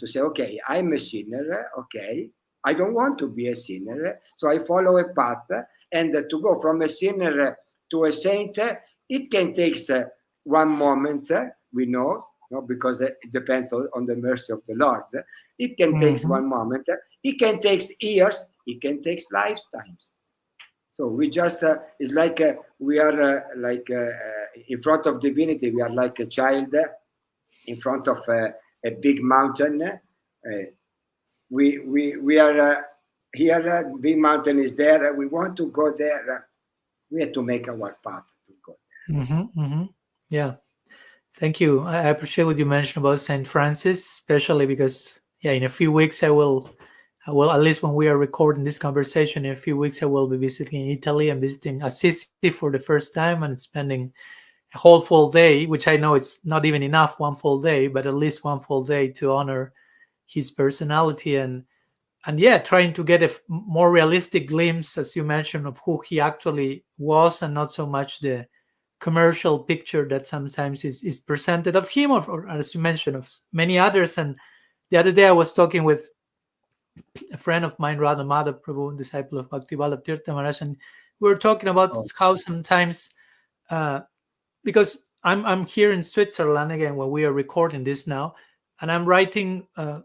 say, okay, I'm a sinner. Okay, I don't want to be a sinner, so I follow a path, and to go from a sinner to a saint, it can take one moment. We know, because it depends on the mercy of the Lord. It can take Mhm. one moment. It can take years. It can take lifetimes. So we just it's like we are in front of divinity. We are like a child in front of a big mountain. We are here. Big mountain is there. We want to go there. We have to make our path to go. Mhm. Mhm. Yeah. Thank you. I appreciate what you mentioned about Saint Francis, especially because yeah, in a few weeks I will, at least when we are recording this conversation, in a few weeks I will be visiting Italy and visiting Assisi for the first time and spending a whole full day, which I know it's not even enough, one full day, but at least one full day to honor his personality and yeah, trying to get a more realistic glimpse, as you mentioned, of who he actually was, and not so much the commercial picture that sometimes is presented of him, or as you mentioned, of many others. And the other day I was talking with a friend of mine, Radha Madhav Prabhu, disciple of Bhakti Vallabh Tirtha Maharaj, and we were talking about Oh, how sometimes, uh, because I'm here in Switzerland again when we are recording this now, and I'm writing a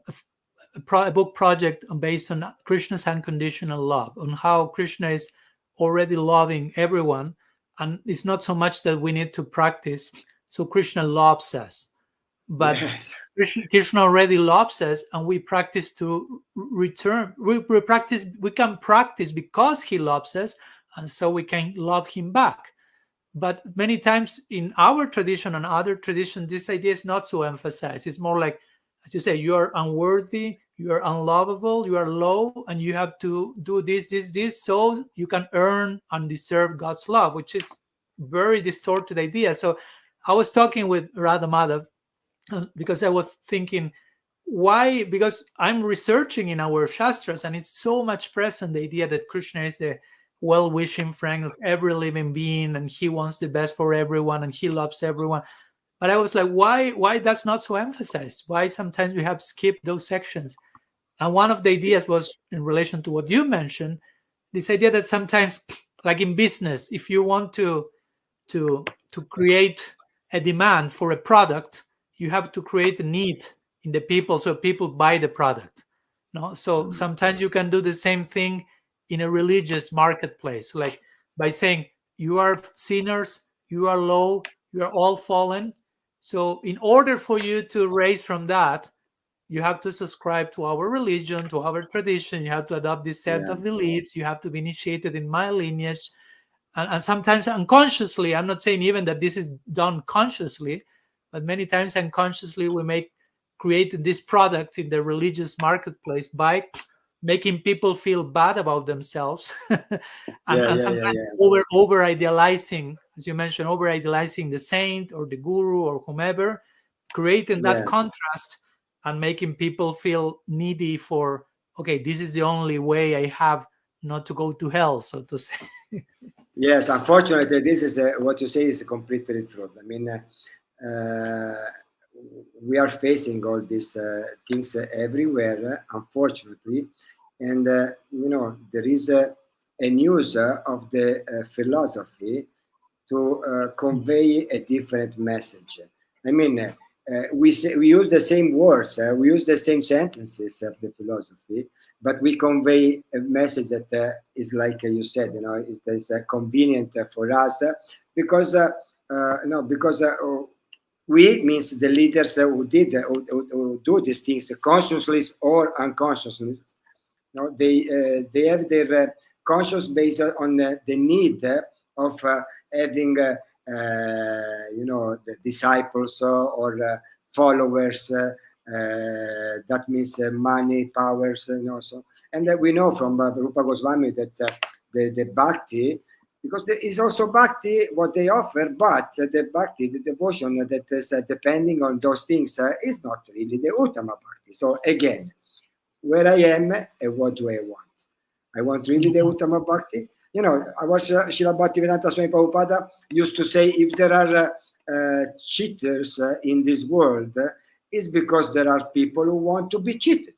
book project based on Krishna's unconditional love, on how Krishna is already loving everyone, and it's not so much that we need to practice. So Krishna loves us, but yes. Krishna already loves us, and we practice to return. We can practice because he loves us, and so we can love him back. But many times in our tradition and other traditions, this idea is not so emphasized. It's more like, as you say, you are unworthy, you are unlovable, you are low, and you have to do this, so you can earn and deserve God's love, which is very distorted idea. So I was talking with Radha Madhav because I was thinking, why? Because I'm researching in our shastras, and it's so much present the idea that Krishna is the well-wishing friend of every living being, and he wants the best for everyone, and he loves everyone. But I was like, why that's not so emphasized? Why sometimes we have skipped those sections? And one of the ideas was in relation to what you mentioned, this idea that sometimes, like in business, if you want to create a demand for a product, you have to create a need in the people so people buy the product. No, so sometimes you can do the same thing in a religious marketplace, like by saying you are sinners, you are low, you are all fallen. So in order for you to raise from that, you have to subscribe to our religion, to our tradition. You have to adopt this set yeah, of beliefs. You have to be initiated in my lineage. And sometimes unconsciously, I'm not saying even that this is done consciously, but many times unconsciously we make create this product in the religious marketplace by making people feel bad about themselves yeah, and yeah, yeah, sometimes yeah, over idealizing, as you mentioned, over idealizing the saint or the guru or whomever, creating that yeah. contrast and making people feel needy for, okay, this is the only way I have not to go to hell, so to say. Yes, unfortunately, this is what you say is completely true. I mean, we are facing all these things everywhere, unfortunately, and there is a use of the philosophy to convey a different message. I mean, we use the same words, we use the same sentences of the philosophy, but we convey a message that is like you said, it is convenient for us because no, because we means the leaders who did who do these things consciously or unconsciously. No, they have their conscious based on the need of having the disciples or followers. That means money, powers, so and we know from Rupa Goswami that the bhakti, because there is also bhakti what they offer, but the bhakti, the devotion that is depending on those things is not really the uttama bhakti. So again, where I am and what do I want? I want really the Uttama Bhakti. Our Srila Bhaktivedanta Swami Prabhupada used to say, if there are cheaters in this world, it's because there are people who want to be cheated.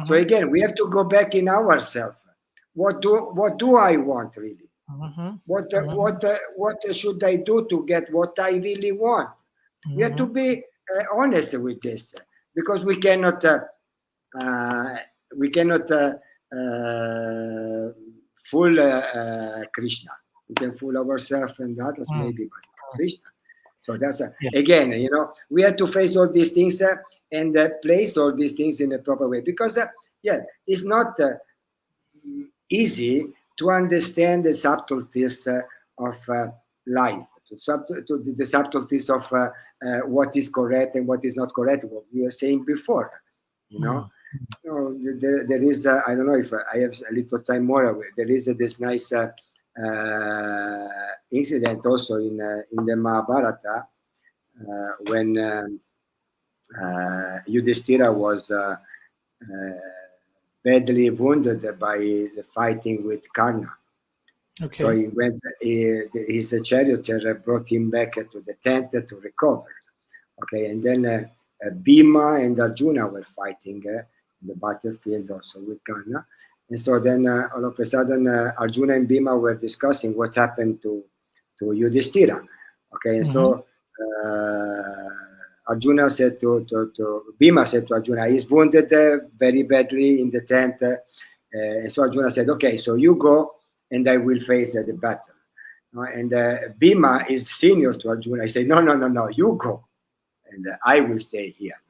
So again, we have to go back in ourselves. What do I want really? What should I do to get what I really want? We have to be honest with this because we cannot uh, fool Krishna. We can fool ourselves and others maybe, but not Krishna. So that's again, we have to face all these things and place all these things in a proper way because it's not easy to understand the subtleties of life, to the subtleties of what is correct and what is not correct. What we were saying before, there is I don't know if I have a little time more. There is this nice incident also in the Mahabharata when Yudhishthira was badly wounded by the fighting with Karna. Okay. So he went. His charioteer brought him back to the tent to recover. Okay, and then Bhima and Arjuna were fighting in the battlefield also with Karna. And so then all of a sudden Arjuna and Bhima were discussing what happened to Yudhishthira. Okay, and so Arjuna said to Bhima said to Arjuna, he's wounded very badly in the tent. And so Arjuna said, okay, so you go and I will face the battle. And Bhima is senior to Arjuna. He said, no, you go. And I will stay here.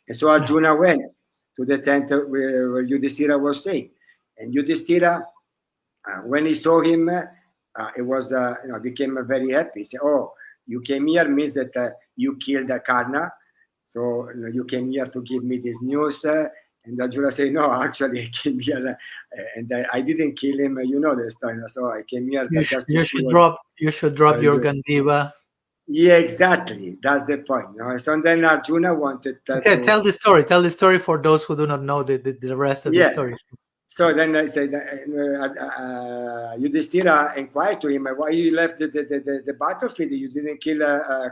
And so Arjuna went to the tent where Yudhishthira was staying. And Yudhishthira, when he saw him, it was became very happy. He said, "Oh, you came here means that you killed Karna. So you came here to give me this news." And Arjuna said, "No, actually, I came here and I didn't kill him. You know the story. So I came here just to see what." You should drop your Gandiva. Yeah, exactly. That's the point. So then Arjuna wanted tell the story. Tell the story for those who do not know the rest of the story. So then I said, Yudhishthira inquired to him, why you left the battlefield? You didn't kill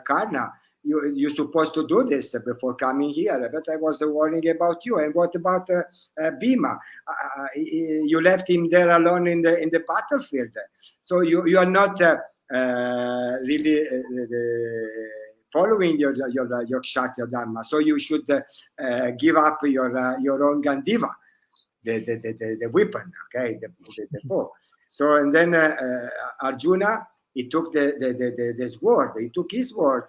Karna. You're supposed to do this before coming here. But I was worrying about you. And what about Bhima? You left him there alone in the battlefield. So you are not really following your Kshatriya Dharma. So you should give up your own Gandiva. The weapon, okay, the bow. So and then Arjuna, he took the sword. He took his sword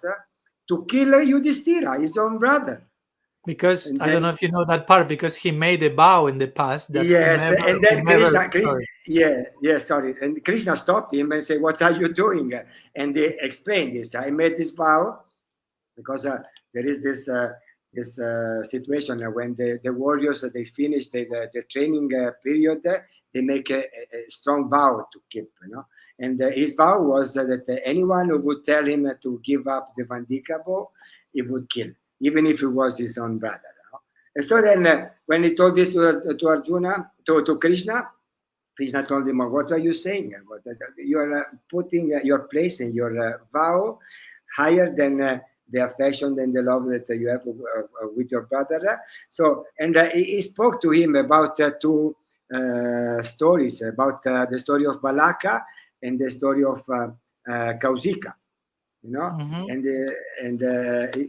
to kill Yudhishthira, his own brother. Because And I don't know if you know that part, because he made a vow in the past that yes, and then Krishna, sorry. sorry, and Krishna stopped him and said, "What are you doing?" And they explained this. I made this vow because there is this situation when the warriors they finish the training period, they make a strong vow to keep, and his vow was that anyone who would tell him to give up the Vandika bow, he would kill, even if it was his own brother. And so then when he told this to Arjuna, to Krishna told him, "What are you saying? You are you're placing your vow higher than the affection and the love that you have with your brother." So, and he spoke to him about two stories, about the story of Balaka and the story of Kausika, and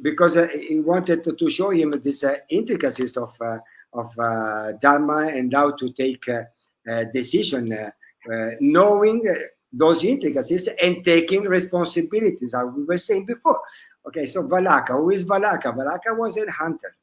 because he wanted to show him these intricacies of Dharma and how to take decision, knowing those intricacies and taking responsibilities, as we were saying before. Okay, so Valaka, who is Valaka? Valaka was a hunter.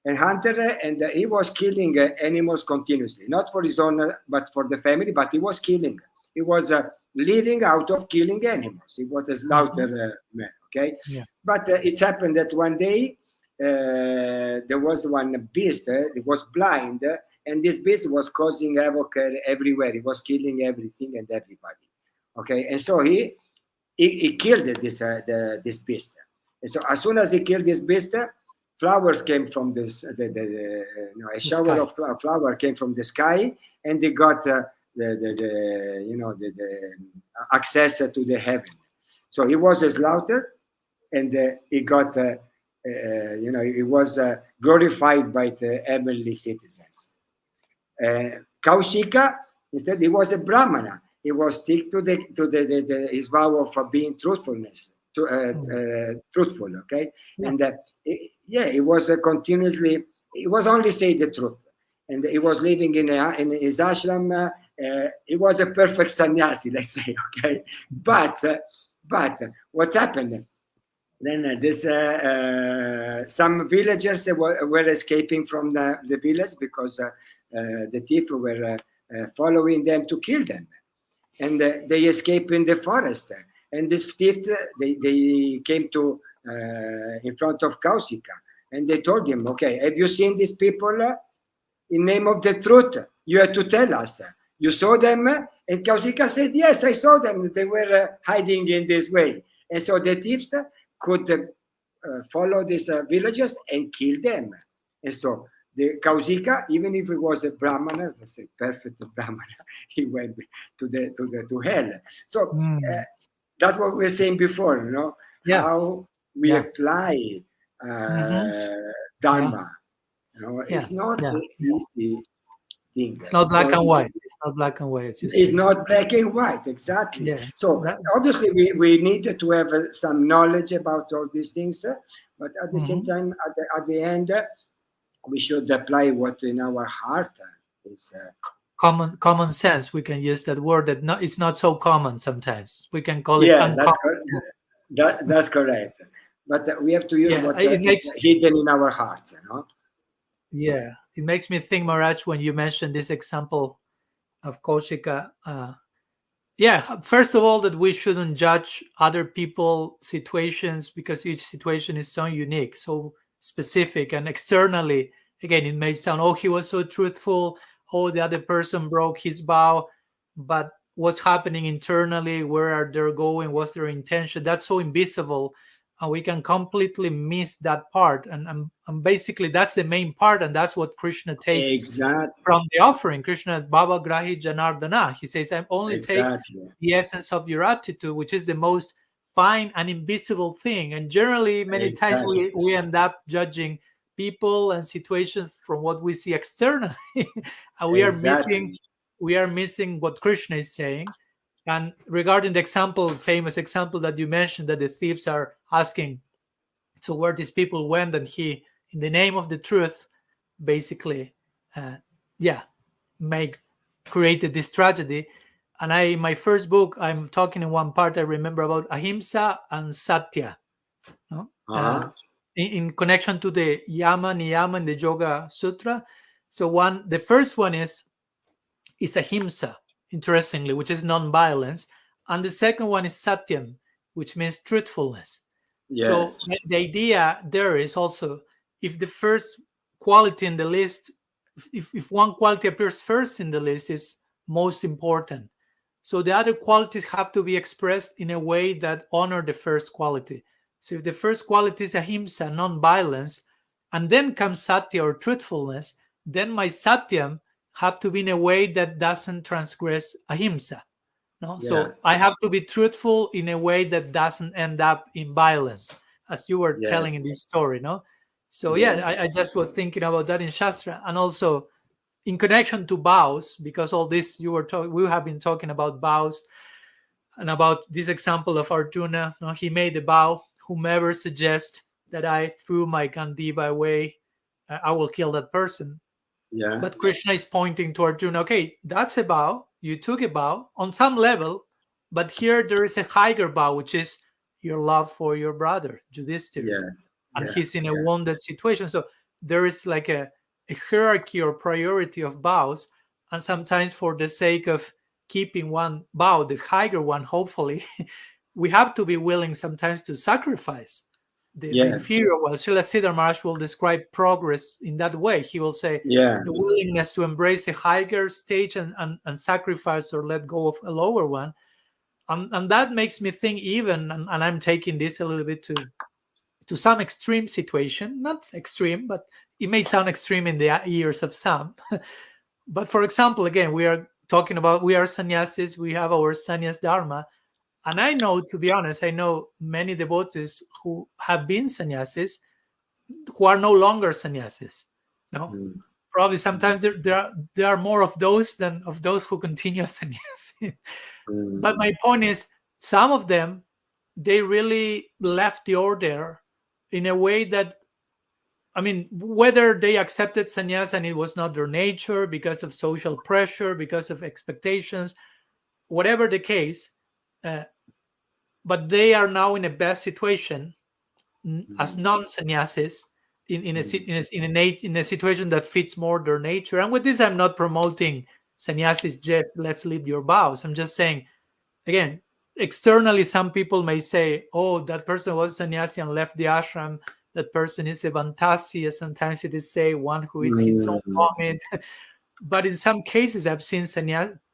And he was killing animals continuously, not for his own, but for the family, but he was killing. He was living out of killing animals. He was a slaughter man, okay? Yeah. But it happened that one day, there was one beast, it was blind, and this beast was causing havoc everywhere. He was killing everything and everybody. Okay, and so he killed this beast. And so as soon as he killed this beast, flowers came from this. A shower of flower came from the sky, and they got the access to the heaven. So he was slaughtered, and he got he was glorified by the heavenly citizens. Kaushika, instead, he was a Brahmana. He was stick to his vow of being truthfulness, truthful. Okay, yeah. And he was continuously. He was only say the truth, and he was living in his ashram. He was a perfect sannyasi, let's say. Okay, but what happened? Then some villagers were escaping from the village because the thieves were following them to kill them, and they escaped in the forest. And this thief, they came to in front of Kausika, and they told him, "Okay, have you seen these people? In name of the truth, you have to tell us. You saw them?" And Kausika said, "Yes, I saw them. They were hiding in this way." And so the thieves could follow these villagers and kill them. And so the Kausika, even if it was a Brahmana, let's say perfect Brahmana, he went to hell. So that's what we were saying before, how we apply Dharma. It's not easy thing. It's not black and white. It's not black and white. It's not black and white, exactly. Yeah. So obviously we need to have some knowledge about all these things, but at the same time, at the end, we should apply what in our heart is. Common sense. We can use that word that it's not so common sometimes. We can call it uncommon. That's correct. But we have to use what is hidden in our hearts, Yeah, it makes me think, Maharaj, when you mentioned this example of Kaushika. First of all, that we shouldn't judge other people's situations because each situation is so unique, so specific, and externally, again, it may sound, oh, he was so truthful, oh, the other person broke his vow, but what's happening internally, where are they going, what's their intention, that's so invisible and we can completely miss that part. And basically, that's the main part, and that's what Krishna takes Exactly. from the offering. Krishna is Baba Grahi Janardana. He says, I only take Exactly. the essence of your attitude, which is the most fine and invisible thing. And generally, many times Exactly. we end up judging people and situations from what we see externally. And Exactly. we are missing what Krishna is saying. And regarding the example, famous example that you mentioned, that the thieves are asking, so where these people went, and he, in the name of the truth, basically, uh, yeah, make created this tragedy. And in my first book, I'm talking in one part, I remember, about ahimsa and satya, no? Uh-huh. In connection to the yama niyama in the Yoga Sutra. So the first one is ahimsa, interestingly, which is non-violence, and the second one is satyam, which means truthfulness. So Yes. the idea there is also, if the first quality in the list, if one quality appears first in the list, is most important. So the other qualities have to be expressed in a way that honor the first quality. So if the first quality is ahimsa, non-violence, and then comes satya or truthfulness, then my satyam have to be in a way that doesn't transgress ahimsa. No? Yeah. So I have to be truthful in a way that doesn't end up in violence, as you were telling Yes. in this story. No? So yeah, Yes. I just was thinking about that in Shastra, and also in connection to vows, because all this we have been talking about vows, and about this example of Arjuna. No? He made a vow: whomever suggests that I threw my Gandiva away, I will kill that person. Yeah. But Krishna is pointing to Arjuna, okay, that's a vow. You took a vow on some level, but here there is a higher vow, which is your love for your brother, Yudhishthira. Yeah. And Yeah. he's in a Yeah. wounded situation. So there is like a hierarchy or priority of vows. And sometimes, for the sake of keeping one vow, the higher one, hopefully, we have to be willing sometimes to sacrifice the Yeah. inferior one. Srila Siddhar Maharaj will describe progress in that way. He will say Yeah. the willingness to embrace a higher stage and sacrifice or let go of a lower one. And that makes me think, even, and I'm taking this a little bit to some extreme situation, not extreme, but it may sound extreme in the ears of some. But for example, again, we are talking about, we are sannyasis, we have our sannyas dharma. And I know, to be honest, I know many devotees who have been sannyasis who are no longer sannyasis. No, Mm. probably sometimes there are more of those than of those who continue as sannyasis. But Mm. my point is, some of them, they really left the order in a way that, I mean, whether they accepted sannyas and it was not their nature because of social pressure, because of expectations, whatever the case, uh, but they are now in a best situation as Mm. non-sannyasis in a Mm. in a situation that fits more their nature. And with this, I'm not promoting sannyasis. Just let's leave your vows. I'm just saying, again, externally, some people may say, "Oh, that person was sannyasi and left the ashram. That person is a vantasi." Sometimes it is say one who eats his own Mm. vomit. But in some cases, I've seen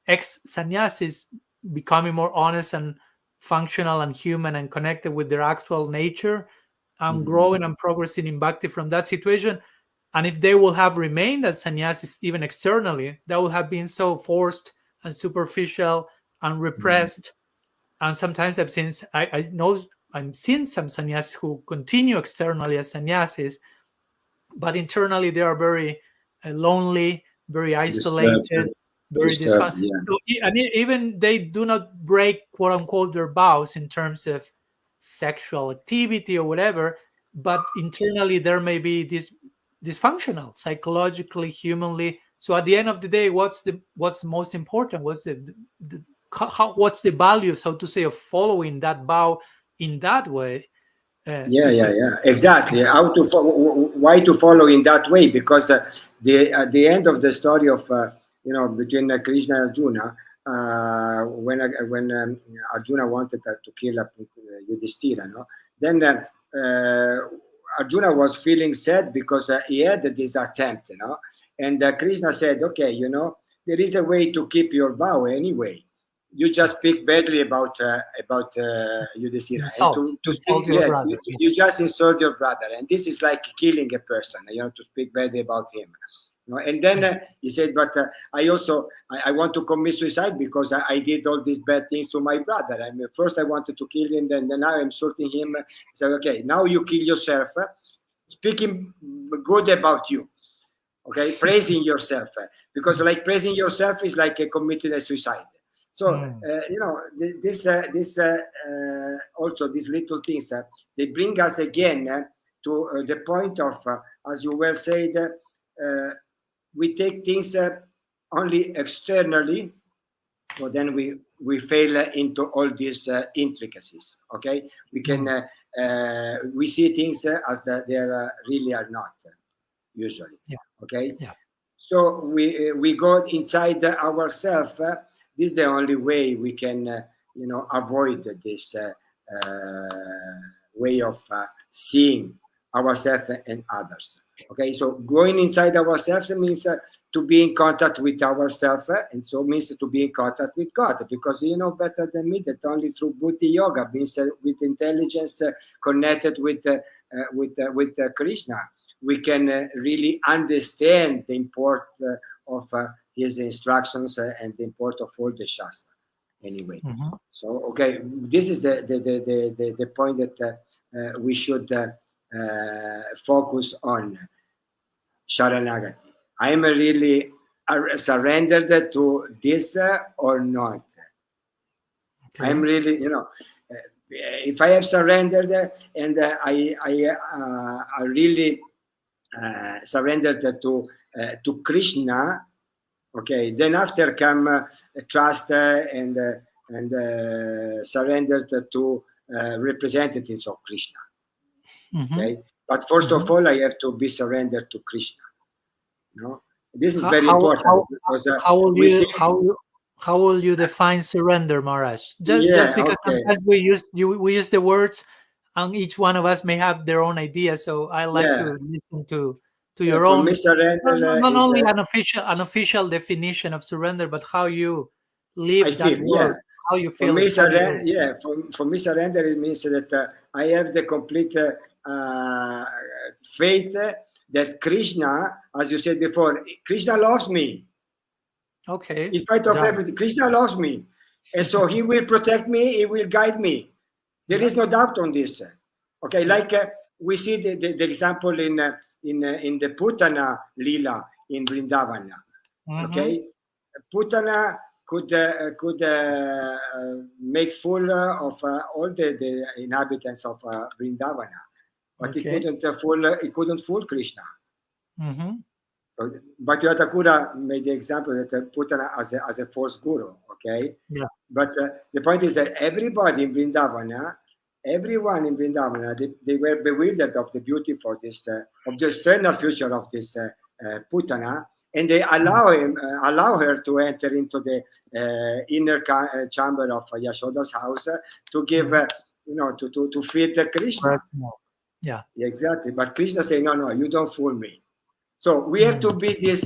ex-sannyasis becoming more honest and functional and human and connected with their actual nature. I'm Mm. growing and progressing in bhakti from that situation. And if they will have remained as sannyasis, even externally, that would have been so forced and superficial and Mm. repressed. And sometimes I know I've seen some sannyasis who continue externally as sannyasis, but internally they are very lonely, very Disturbed. isolated, very Disturbed. dysfunctional. Yeah. So, even they do not break, quote unquote, their vows in terms of sexual activity or whatever, but internally there may be this dysfunctional, psychologically, humanly. So at the end of the day, what's most important? What's the value, so to say, of following that vow in that way? Yeah, If yeah, yeah. Exactly. How to why to follow in that way? Because the at the end of the story of between Krishna and Arjuna, when Arjuna wanted to kill Yudhishthira, no, then Arjuna was feeling sad because he had this attempt, and Krishna said, okay, there is a way to keep your vow anyway. you just speak badly about Yudhishthira, and to speak, insult your brother. you just insult your brother, and this is like killing a person, to speak badly about him. And then he said, but I also I want to commit suicide because I did all these bad things to my brother. I mean, first I wanted to kill him, then now I'm insulting him. He said, okay, now you kill yourself, speaking good about you, okay, praising yourself, because like praising yourself is like committing a suicide. So this also these little things they bring us again to the point of, as you well said, we take things only externally, so then we fail into all these intricacies. Okay, we can we see things as they really are not usually. Okay, so we go inside ourselves. This is the only way we can avoid this way of seeing ourselves and others. Okay, so going inside ourselves means to be in contact with ourselves, and so means to be in contact with God, because you know better than me that only through Bhuti Yoga, means with intelligence connected with Krishna, we can really understand the import of his instructions and the import of all the Shastra. Anyway, so okay, this is the point that we should focus on. Sharanagati. I am really surrendered to this or not. Okay. I am really, if I have surrendered and I really surrendered to Krishna, okay, then after come trust and surrendered to representatives of Krishna. Okay, but first of all, I have to be surrendered to Krishna. This is very important because how will you define surrender, Maharaj? Just because sometimes we use the words, and each one of us may have their own idea. So I like to listen to your own. Not only an official definition of surrender, but how you live that word. How you feel. For me, surrender it means that I have the complete faith that Krishna, as you said before, Krishna loves me. Okay. In spite of everything, Krishna loves me, and so He will protect me. He will guide me. There is no doubt on this. Okay, like we see the example in the Putana Lila in Vrindavana. Okay, Putana could make full of all the inhabitants of Vrindavana, but he couldn't fool Krishna. So, Bhaktivinoda Thakur made the example that Putana as a false guru. Okay, but the point is that everyone in Vrindavana, they were bewildered of the beauty of the external future of this Putana. And they allow her to enter into the inner chamber of Yashoda's house to give, to feed Krishna. Yeah, exactly. But Krishna said, no, you don't fool me. So we have to be this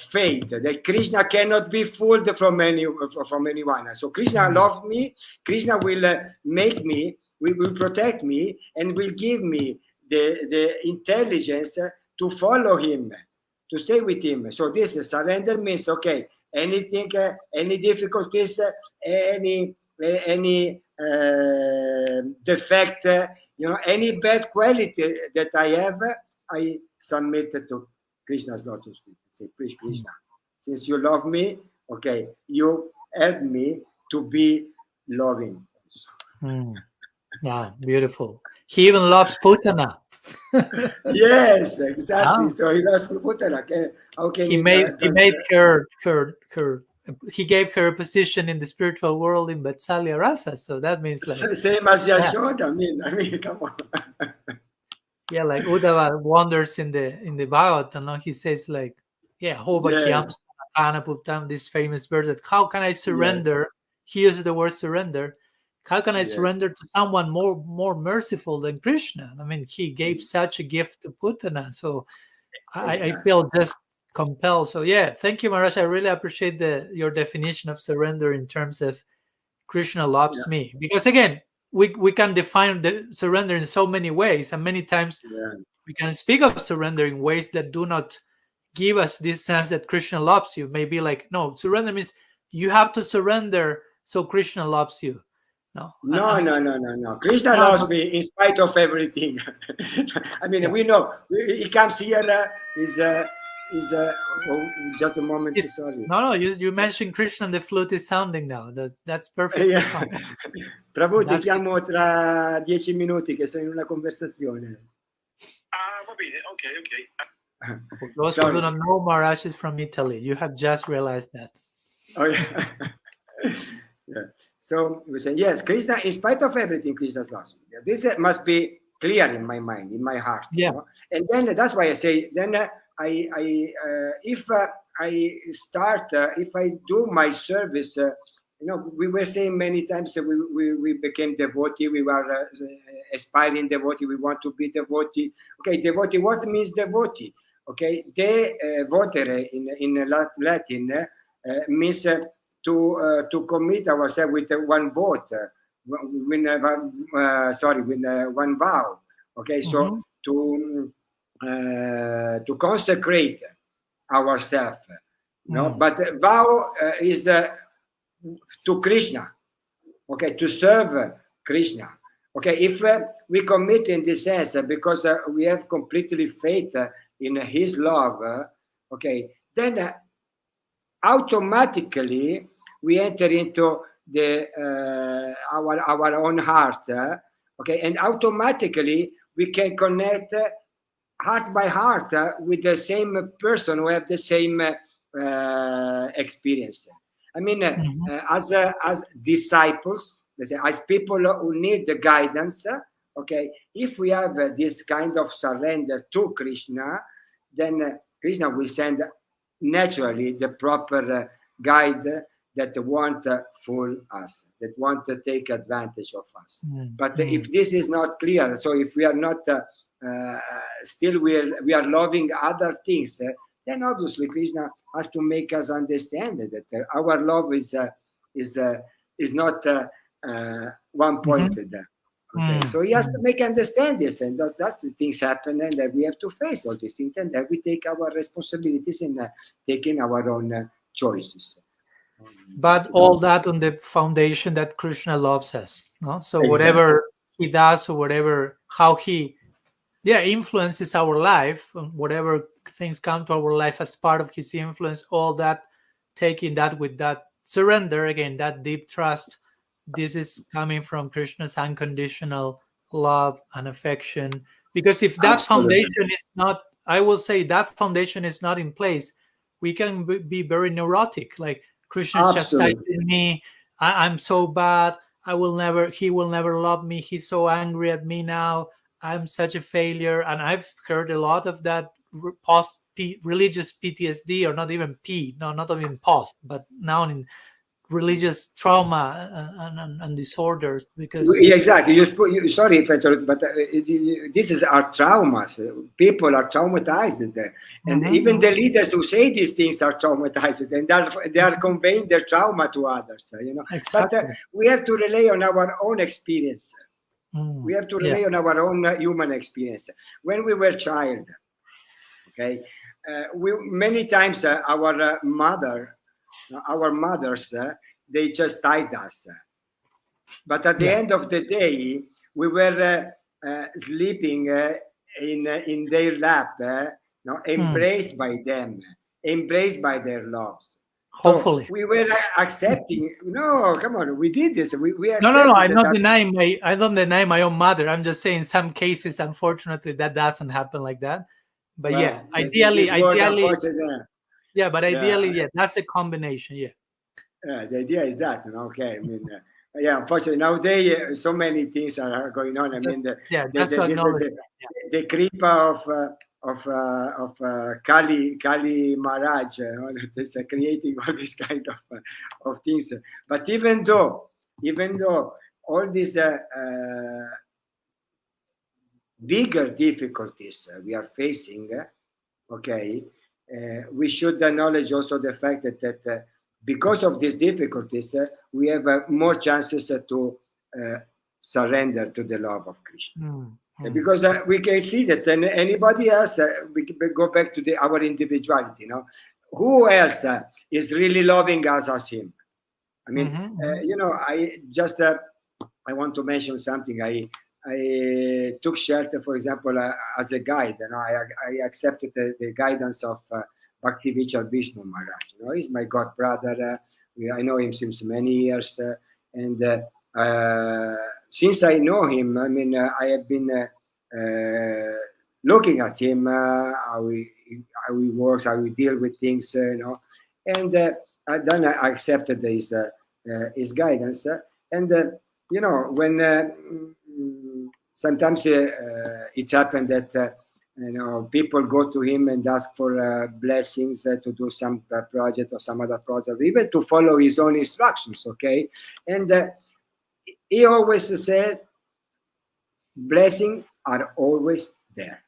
faith that Krishna cannot be fooled from anyone. So Krishna loves me. Krishna will make me, will protect me, and will give me the intelligence to follow him, to stay with him. So this surrender means, okay, anything, any difficulties, any defect, any bad quality that I have, I submit to Krishna's lotus feet. Say, please, Krishna, since you love me, okay, you help me to be loving. Yeah, beautiful. He even loves Putana. Yes, exactly. So he loves Putana. He made her. He gave her a position in the spiritual world in Vatsalya Rasa. So that means like same as Yashoda. I mean, come on. Yeah, like Uddhava wonders in the Bhagavatam, he says like, this famous verse that how can I surrender? He uses the word surrender. How can I surrender to someone more merciful than Krishna? I mean, he gave such a gift to Putana. So I feel just compel. So yeah, thank you, Maharaj. I really appreciate your definition of surrender in terms of Krishna loves Yeah, me. Because again, we can define the surrender in so many ways, and many times yeah. we can speak of surrender in ways that do not give us this sense that Krishna loves you. Maybe like, no, surrender means you have to surrender so Krishna loves you. No, No, no, no, no, no. Krishna no, loves no, me in spite of everything. I mean, yeah. we know. He comes here. Oh, just a moment. Sorry. No, no. You mentioned Krishna, and the flute is sounding now. That's perfectly Yeah. fine. Prabhu, ti That's his. chiamo tra 10 minuti che sono in una conversazione. Va bene, ok. For those who do Sorry. not know, Maharaj is from Italy. You have just realized that. Oh, yeah. Yeah. So we say, yes, Krishna, in spite of everything, Krishna loves me. This must be clear in my mind, in my heart. Yeah. You know? And then that's why I say, then if I start, if I do my service, we were saying many times that we became devotee, we were aspiring devotee, we want to be devotee. Okay, devotee, what means devotee? Okay, de votere in Latin means to commit ourselves with one vote, with one vow. Okay, so to consecrate ourselves. No, but vow is to Krishna. Okay, to serve Krishna. Okay, if we commit in this sense because we have completely faith in His love, okay, then automatically we enter into the our own heart, okay, and automatically we can connect heart by heart with the same person who have the same experience. I mean, as disciples, let's say, as people who need the guidance, okay, if we have this kind of surrender to Krishna, then Krishna will send naturally the proper guide that want to fool us, that want to take advantage of us. But if this is not clear, so if we are not still we are loving other things, then obviously Krishna has to make us understand that our love is not one pointed. Okay, so he has to make understand this, and that's the things happen, and that we have to face all these things, and that we take our responsibilities in taking our own choices. But all that on the foundation that Krishna loves us. No? So Exactly. whatever he does, or whatever how he influences our life, whatever things come to our life as part of his influence, all that, taking that with that surrender, again, that deep trust, this is coming from Krishna's unconditional love and affection. Because if that Absolutely. foundation is not, I will say, that foundation is not in place, we can be very neurotic. Like, Krishna chastising me, I'm so bad, he will never love me, he's so angry at me now, I'm such a failure. And I've heard a lot of that religious PTSD, or not even not even post, but now in religious trauma and disorders. Because Exactly. Sorry if I interrupt, but this is our traumas. People are traumatized there, and even the leaders who say these things are traumatized, and they are conveying their trauma to others. Exactly. But we have to rely on our own experience. We have to rely on our own human experience. When we were child, okay, we many times our mothers, they chastised us. But at the end of the day, we were sleeping in their lap, embraced by them, embraced by their loves. Hopefully. So we were accepting. No, come on, we did this. We No. accepted I'm not that. denying I don't deny my own mother. I'm just saying, some cases, unfortunately, that doesn't happen like that. But Well, ideally, yeah, but ideally, that's a combination. The idea is that, okay. I mean, unfortunately nowadays so many things are going on. I mean, just to acknowledge the creep of Kali Maharaj, that's creating all this kind of things. But even though all these bigger difficulties we are facing, okay, we should acknowledge also the fact that because of these difficulties, we have more chances to surrender to the love of Krishna. Because we can see that anybody else, we can go back to our individuality. Who else is really loving us as him? I mean, I just I want to mention something. I took shelter, for example, as a guide. I accepted the guidance of Bhakti Vishnu Maharaj. He's my god brother. I know him since many years, and since I know him, I mean, I have been looking at him, how he works, how he deal with things, and then I accepted his guidance, and when sometimes it happened that people go to him and ask for blessings to do some project or some other project, even to follow his own instructions, okay? And he always said, blessings are always there.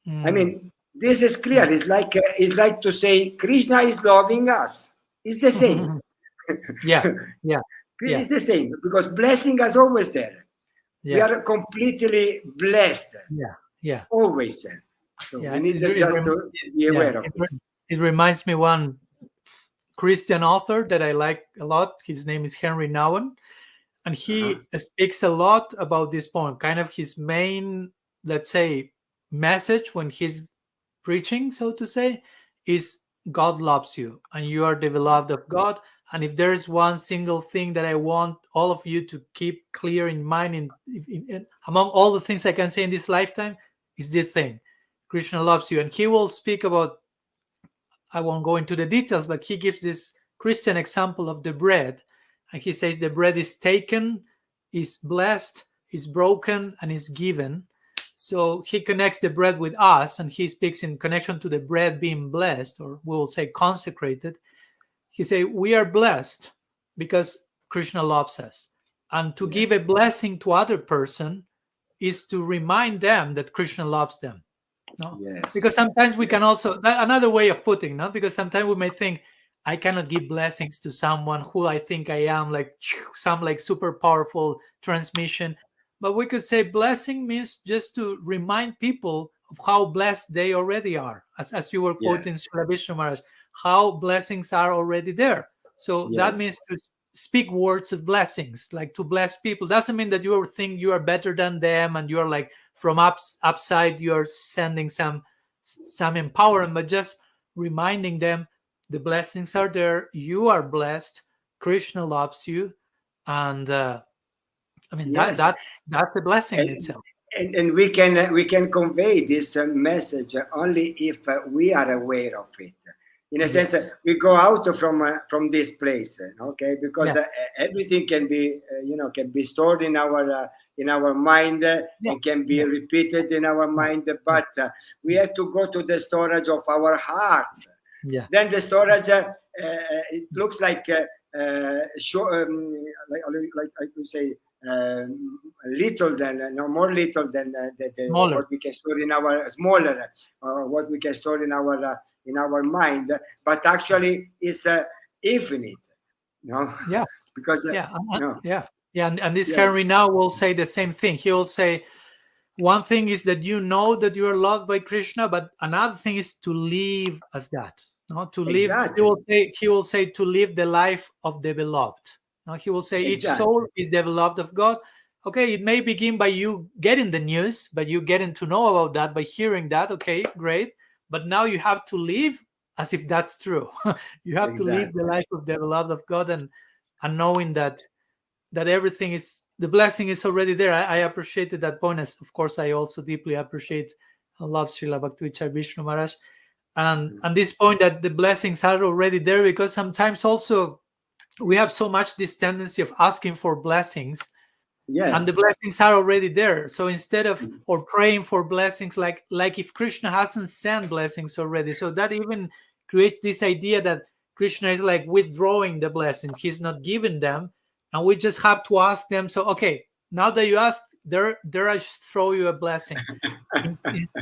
I mean, this is clear. It's like to say Krishna is loving us. It's the same. Yeah. It's the same, because blessing is always there. Yeah. We are completely blessed. Yeah. Always. So we need just to be aware of this. It reminds me one Christian author that I like a lot. His name is Henry Nouwen, and he speaks a lot about this point. Kind of his main, let's say, message when he's preaching, so to say, is God loves you and you are the beloved of God. And if there is one single thing that I want all of you to keep clear in mind, among all the things I can say in this lifetime, is this thing: Krishna loves you. And he will speak about, I won't go into the details, but he gives this Christian example of the bread. And he says the bread is taken, is blessed, is broken, and is given. So he connects the bread with us, and he speaks in connection to the bread being blessed, or we will say consecrated. He says we are blessed because Krishna loves us. And to give a blessing to other person is to remind them that Krishna loves them. No? Yes. Because sometimes we can also, another way of putting, no? Because sometimes we may think, I cannot give blessings to someone who I think I am, like some like super powerful transmission. But we could say blessing means just to remind people of how blessed they already are. As you were quoting Srila Vishnu Maharaj, how blessings are already there. So that means to speak words of blessings, like to bless people. Doesn't mean that you think you are better than them and you're like from upside, you're sending some empowerment, but just reminding them the blessings are there. You are blessed. Krishna loves you. And I mean, that's a blessing in itself. And we can convey this message only if we are aware of it. In a sense, we go out from this place, okay? Because everything can be, can be stored in our mind and can be repeated in our mind. But we have to go to the storage of our hearts. Yeah. Then the storage, it looks like like I could say. Little than more little than what we can store in our smaller what we can store in our mind, but actually is infinite, because and this Henry now will say the same thing. He will say one thing is that you know that you are loved by Krishna, but another thing is to live as that. To live, he will say to live the life of the beloved. Now he will say each soul is the beloved of God. Okay, it may begin by you getting the news, but you getting to know about that by hearing that. Okay, great. But now you have to live as if that's true. You have to live the life of the beloved of God, and knowing that everything is, the blessing is already there. I appreciated that point. As of course, I also deeply appreciate and love Srila Bhakti Vishnu Maharaj, and this point that the blessings are already there, because sometimes also we have so much this tendency of asking for blessings, and the blessings are already there. So instead of or praying for blessings, like if Krishna hasn't sent blessings already, so that even creates this idea that Krishna is like withdrawing the blessings. He's not giving them, and we just have to ask them. So okay, now that you ask, there I throw you a blessing.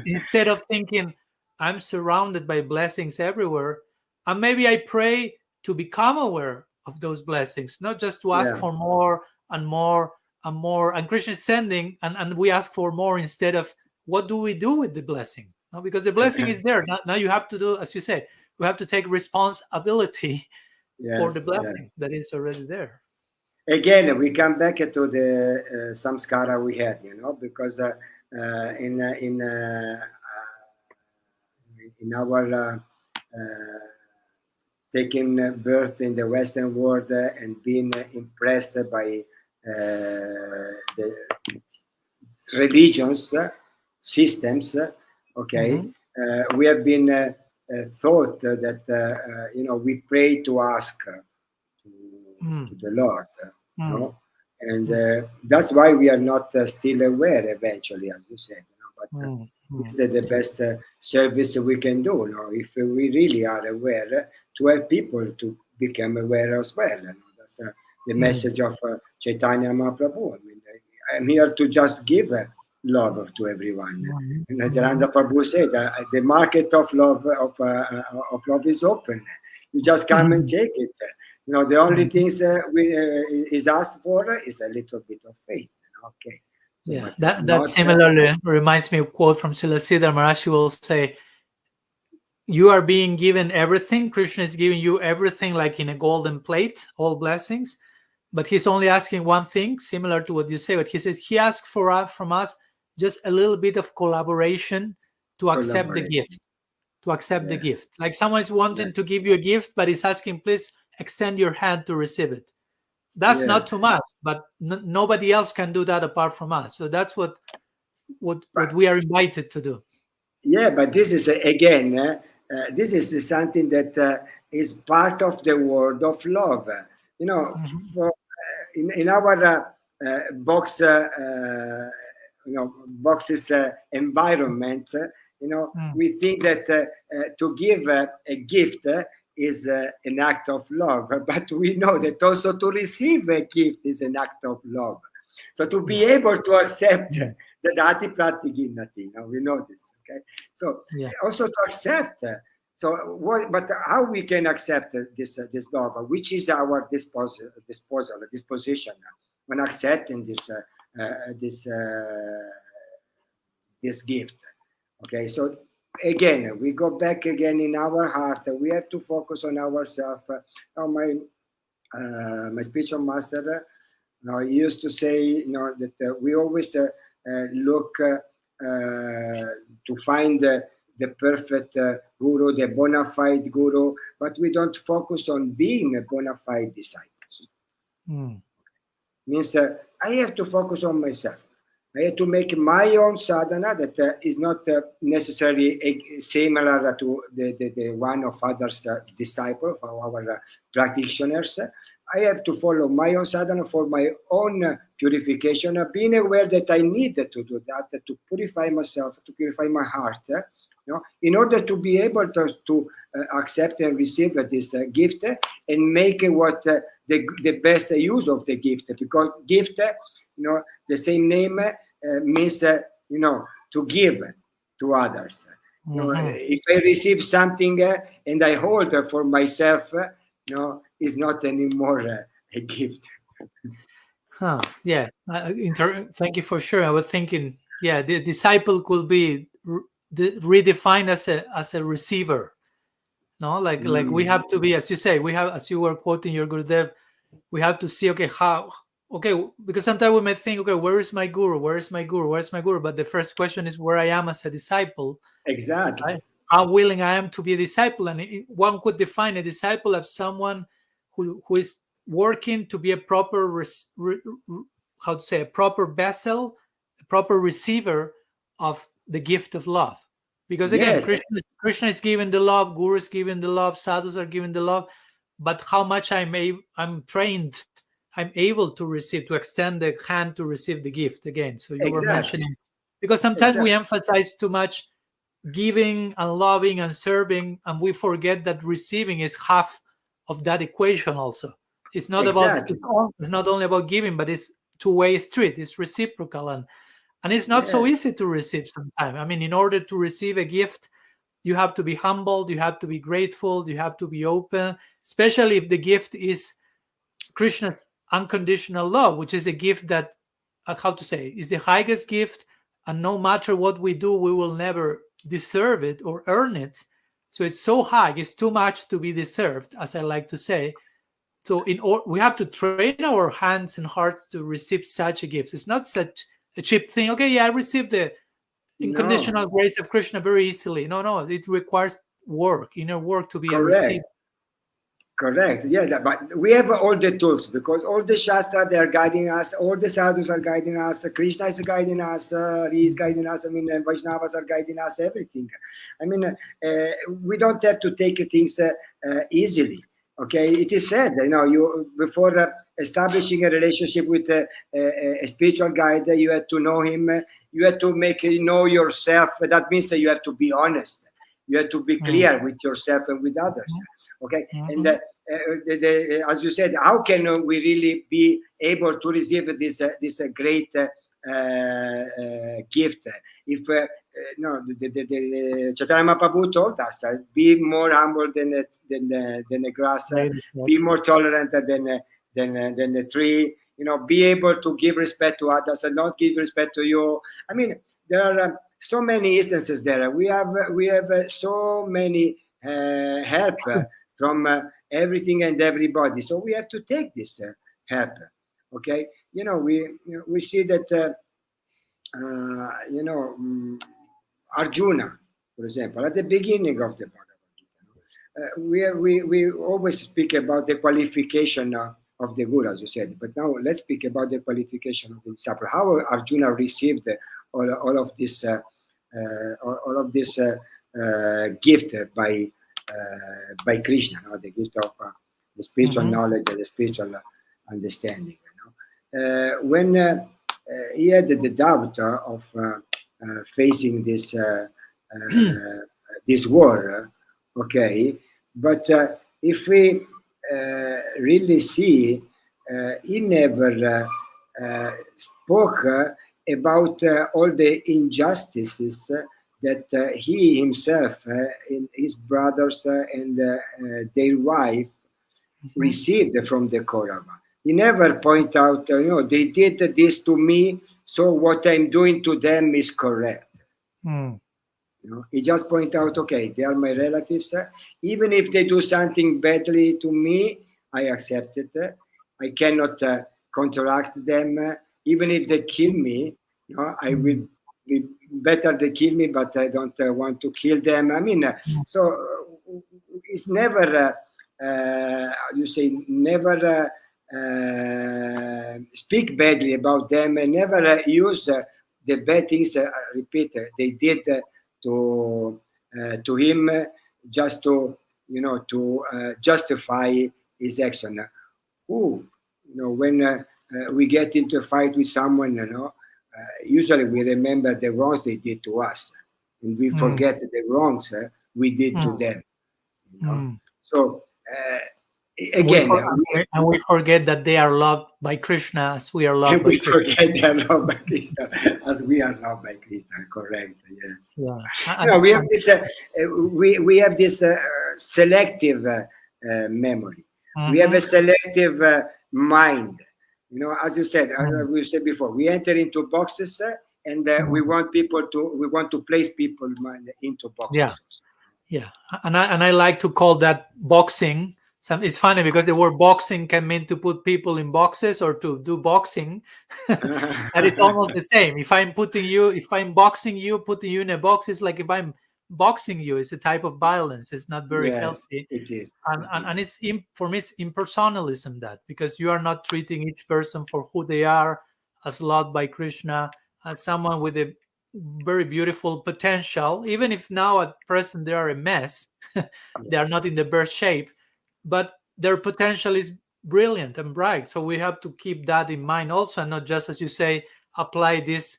Instead of thinking, I'm surrounded by blessings everywhere, and maybe I pray to become aware of those blessings, not just to ask Yeah. for more and more and more. And Krishna is sending, and we ask for more instead of what do we do with the blessing? No, because the blessing is there. Now you have to do, as you say, we have to take responsibility for the Yes. Yeah. blessing that is already there. Again, we come back to the samskara we had, because in our taking birth in the Western world and being impressed by the religions, systems, okay, Mhm. we have been thought that we pray to ask to Mm, the Lord, mm, no, and mm, that's why we are not still aware eventually, as you said, but mm. it's the Yeah. best service we can do, if we really are aware to help people to become aware as well. That's the Mm, message of Chaitanya Mahaprabhu. I mean, I'm here to just give love to everyone. mhm, And mhm. Raddhanti Prabhu said, the market of love is open. You just come and take it. The only Mhm. things we is asked for is a little bit of faith. Okay, so Yeah, but that not similarly reminds me of a quote from Siddhar Maharaj. He will say, "You are being given everything. Krishna is giving you everything, like in a golden plate, all blessings. But he's only asking one thing, similar to what you say. But he says he asks for us from us just a little bit of collaboration to accept the collaborate. gift. To accept the Yeah, gift. Like someone is yeah, wanting to give you a gift, but is asking, please extend your hand to receive it. That's yeah. not too much, but nobody else can do that apart from us. So that's what But we are invited to do. yeah, but this is again, this is something that is part of the world of love. Mhm. For in our box, boxes environment. Mm. We think that to give a gift is an act of love, but we know that also to receive a gift is an act of love. So to be Yeah. able to accept the dati prati ginnati, we know this. Okay, so Yeah. also to accept. So what? But how we can accept this love, which is our disposition when accepting this this gift. Okay, so again, we go back again in our heart. We have to focus on ourselves. My spiritual master, he used to say, that we always look to find the perfect guru, the bona fide guru, but we don't focus on being a bona fide disciples. Mm. Means I have to focus on myself. I have to make my own sadhana that is not necessarily similar to the one of others disciples, of our practitioners. I have to follow my own sadhana for my own purification, being aware that I need to do that, to purify myself, to purify my heart, in order to be able to accept and receive this gift and make what the best use of the gift, because gift, the same name means, to give to others. Mhm. If I receive something and I hold for myself, is not anymore a gift. Huh. Yeah. Thank you for sharing. I was thinking, yeah, the disciple could be redefined as a receiver. No, like we Mm, have to be, as you say, we have, as you were quoting your Gurudev, we have to see, okay, how, okay, because sometimes we may think, okay, where is my guru? Where is my guru? Where is my guru? But the first question is where I am as a disciple, exactly. right? How willing I am to be a disciple. And one could define a disciple as someone who is working to be a proper, how to say, a proper vessel, a proper receiver of the gift of love. Because again, Yes, Krishna is giving the love, Guru is giving the love, sadhus are giving the love, but how much I'm trained, I'm able to receive, to extend the hand to receive the gift again. So you were exactly. mentioning, because sometimes we Exactly. emphasize too much giving and loving and serving, and we forget that receiving is half of that equation also. It's not about, Exactly. it's not only about giving, but it's two-way street, it's reciprocal, and it's not so Yes. easy to receive sometimes. I mean, in order to receive a gift, You have to be humbled, you have to be grateful, you have to be open, especially if the gift is Krishna's unconditional love, which is a gift that, how to say, is the highest gift, and no matter what we do, we will never deserve it or earn it. So it's so high, it's too much to be deserved, as I like to say. So we have to train our hands and hearts to receive such a gift. It's not such a cheap thing. Okay, yeah, I received the No, unconditional grace of Krishna very easily. No, it requires work, inner work, to be a correct. receiver. Correct. Yeah, but we have all the tools because all the Shastra, they are guiding us. All the sadhus are guiding us. Krishna is guiding us. He is guiding us. I mean, Vaishnavas are guiding us. Everything. I mean, we don't have to take things easily. Okay, it is said, you before establishing a relationship with a spiritual guide, you have to know him. You have to make know yourself. That means that you have to be honest. You have to be clear with yourself and with others. Okay, and as you said, how can we really be able to receive this great gift if no, the Chaitanya Mahaprabhu told us, be more humble than a grass, be more tolerant than a tree, be able to give respect to others and not give respect to you. I mean, there are so many instances there. We have so many help from everything and everybody. So we have to take this help. Okay, we see that Arjuna, for example, at the beginning of the Bhagavad Gita, we always speak about the qualification of the guru, as you said. But now let's speak about the qualification of the disciple. How Arjuna received all of this gift by Krishna, the gift of the spiritual knowledge and the spiritual understanding. When he had the doubt of facing this this war, okay, but if we really see, he never spoke about all the injustices that he himself, his brothers, and their wife received from the Kaurava. He never point out, they did this to me, so what I'm doing to them is correct. He just point out, okay, they are my relatives. Even if they do something badly to me, I accept it. I cannot counteract them. Even if they kill me, I will be better they kill me, but I don't want to kill them. I mean, so it's never, you say, never speak badly about them and never use the bad things, repeat, they did to him just to, to justify his action. When we get into a fight with someone, usually we remember the wrongs they did to us, and we forget the wrongs we did to them. So again, and we forget that they are loved by Krishna as we are loved by Krishna. We forget they are loved by Krishna as we are loved by Krishna. Correct. Yes. Yeah. We have this. We have this selective memory. We have a selective mind. As you said, as we said before, we enter into boxes and we want to place people into boxes. Yeah, and I like to call that boxing. It's funny because the word boxing can mean to put people in boxes or to do boxing. That is almost the same. If I'm boxing you, putting you in a box, it's like if I'm boxing you, it's a type of violence. It's not very healthy. It is. And it's for me, it's impersonalism, that because you are not treating each person for who they are, as loved by Krishna, as someone with a very beautiful potential, even if now at present they are a mess. They are not in the best shape, but their potential is brilliant and bright. So we have to keep that in mind also, and not just, as you say, apply this,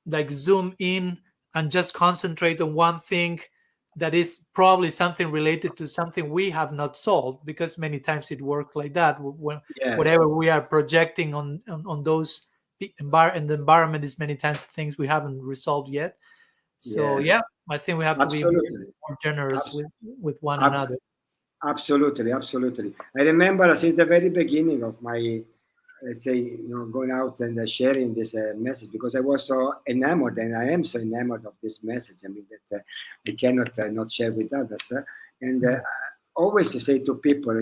like zoom in and just concentrate on one thing that is probably something related to something we have not solved, because many times it works like that. Whatever we are projecting on those and the environment is many times things we haven't resolved yet. So I think we have to be Absolutely. more generous Abs- with one ab- another. Absolutely, absolutely. I remember since the very beginning of my, let's say, going out and sharing this message, because I was so enamored, and I am so enamored of this message. I mean that I cannot not share with others. And always to say to people,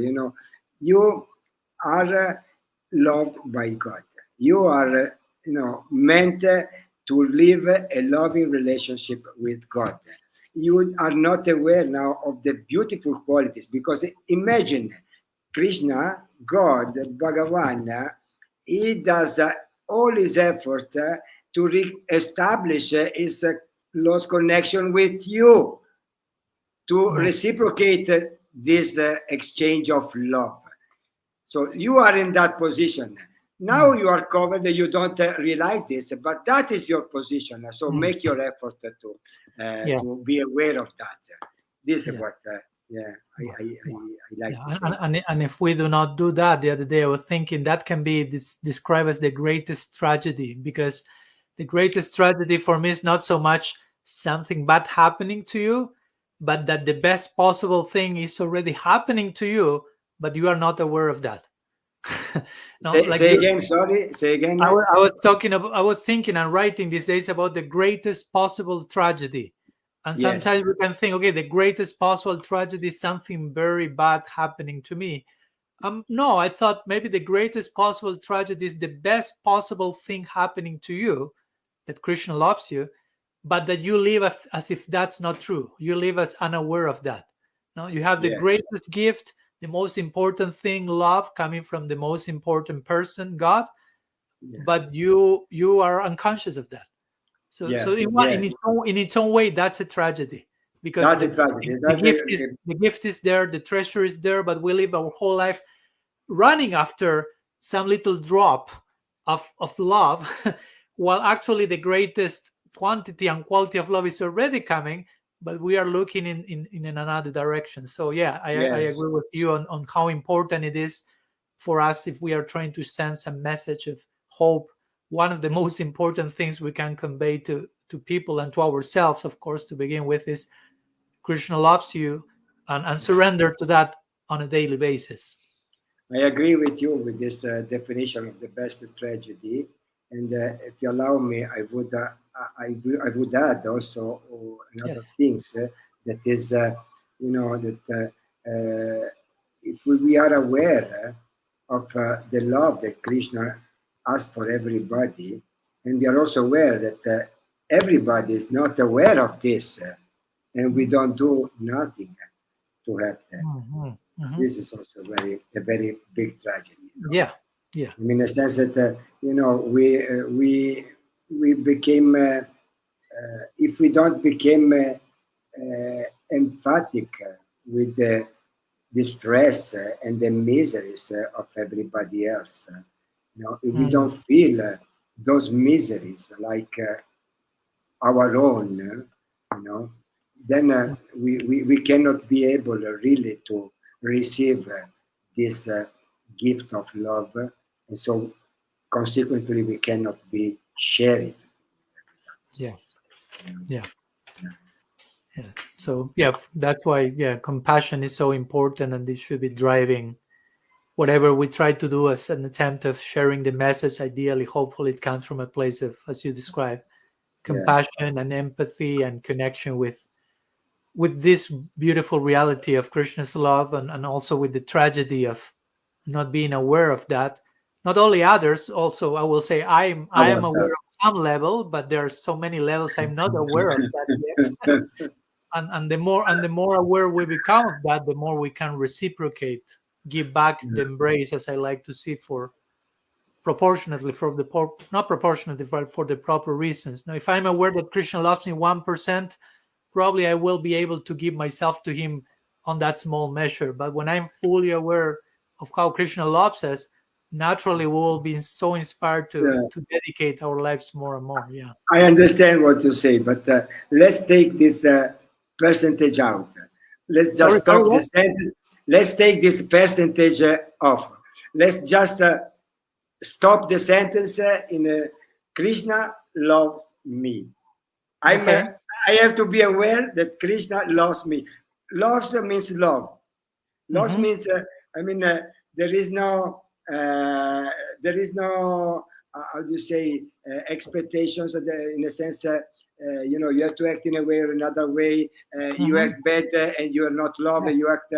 you are loved by God. You are, meant to live a loving relationship with God. You are not aware now of the beautiful qualities, because imagine Krishna, God, Bhagavan, he does all his effort to establish his close connection with you, to reciprocate this exchange of love. So you are in that position. Now you are covered, you don't realize this, but that is your position. So make your effort to be aware of that. This is what I like to say. And if we do not do that, the other day I was thinking that can be described as the greatest tragedy, because the greatest tragedy for me is not so much something bad happening to you, but that the best possible thing is already happening to you, but you are not aware of that. Say again, sorry. Say again. I was thinking and writing these days about the greatest possible tragedy. And sometimes we can think, okay, the greatest possible tragedy is something very bad happening to me. No, I thought maybe the greatest possible tragedy is the best possible thing happening to you, that Krishna loves you, but that you live as if that's not true. You live as unaware of that. No, you have the greatest gift, the most important thing, love, coming from the most important person, God, but you are unconscious of that. So in its own way, that's a tragedy, because that's a tragedy. The gift is there, the treasure is there, but we live our whole life running after some little drop of love, while actually the greatest quantity and quality of love is already coming, but we are looking in another direction. So I agree with you on how important it is for us, if we are trying to send some message of hope. One of the most important things we can convey to people and to ourselves, of course, to begin with, is Krishna loves you, and surrender to that on a daily basis. I agree with you with this definition of the best tragedy, and if you allow me, I would add also another things that is, that if we are aware of the love that Krishna has for everybody, and we are also aware that everybody is not aware of this, and we don't do nothing to help them. This is also a very big tragedy. Yeah. I mean, in the sense that we became if we don't become emphatic with the distress and the miseries of everybody else, if we don't feel those miseries like our own, then we cannot be able really to receive this gift of love, and so consequently we cannot be shared. So that's why compassion is so important, and this should be driving whatever we try to do as an attempt of sharing the message. Ideally, hopefully it comes from a place of, as you described, compassion and empathy and connection with this beautiful reality of Krishna's love, and also with the tragedy of not being aware of that. Not only others, also I will say I am aware of some level, but there are so many levels I'm not aware of that yet. and the more aware we become of that, the more we can reciprocate, give back the embrace, as I like to see, for proportionately, not proportionately, but for the proper reasons. Now, if I'm aware that Krishna loves me 1%, probably I will be able to give myself to him on that small measure. But when I'm fully aware of how Krishna loves us, naturally we will be so inspired to dedicate our lives more and more. I understand what you say, but let's take this percentage out. Let's just stop the sentence. Let's take this percentage off. Let's just stop the sentence in Krishna loves me. I have to be aware that Krishna loves me. Loves means love. Loss means, there is no, how do you say, expectations in a sense, you have to act in a way or another way. You act bad and you are not loved. Yeah. You act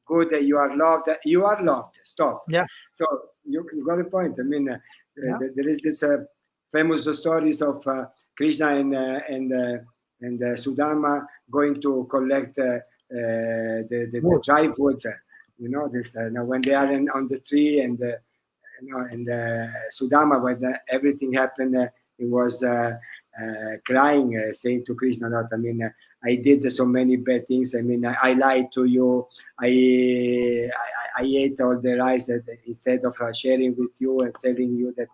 good and you are loved. You are loved. Stop. Yeah. So you got the point. There is this famous stories of Krishna and Sudama going to collect the dry woods. This now when they are on the tree and Sudama, when everything happened, he was crying, saying to Krishna, "Not, I did so many bad things. I lied to you. I ate all the rice that instead of sharing with you and telling you that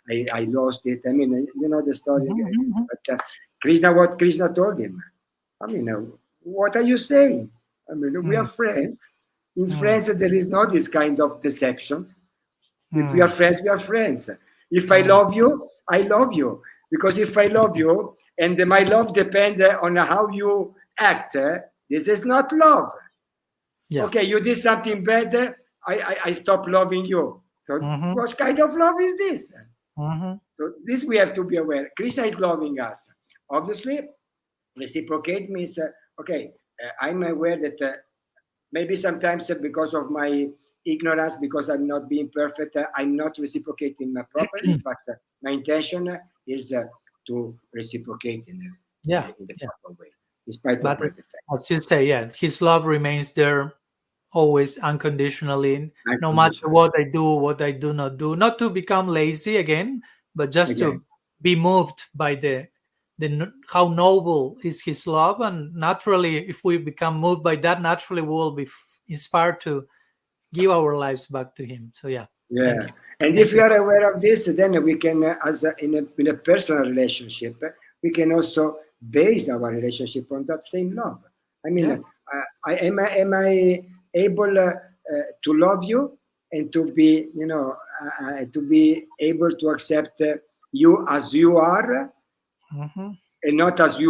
I lost it. The story. But what Krishna told him. What are you saying? We are friends. In friends, there is not this kind of deceptions. If we are friends, we are friends. If I love you, I love you. Because if I love you, and my love depends on how you act, this is not love. Yeah. Okay, you did something bad, I stop loving you. So what kind of love is this? So this we have to be aware. Krishna is loving us. Obviously, reciprocate means, I'm aware that maybe sometimes because of my ignorance, because I'm not being perfect, I'm not reciprocating properly, but my intention is to reciprocate in the proper way, in spite of my defects. As you say, his love remains there always unconditionally, no matter what I do, what I do not do. Not to become lazy again, but just to be moved by the how noble is his love, and naturally, if we become moved by that, naturally we will be inspired to give our lives back to him. So and if we are aware of this, then we can, in a personal relationship, we can also base our relationship on that same love. Am I able to love you and to be, to be able to accept you as you are, and not as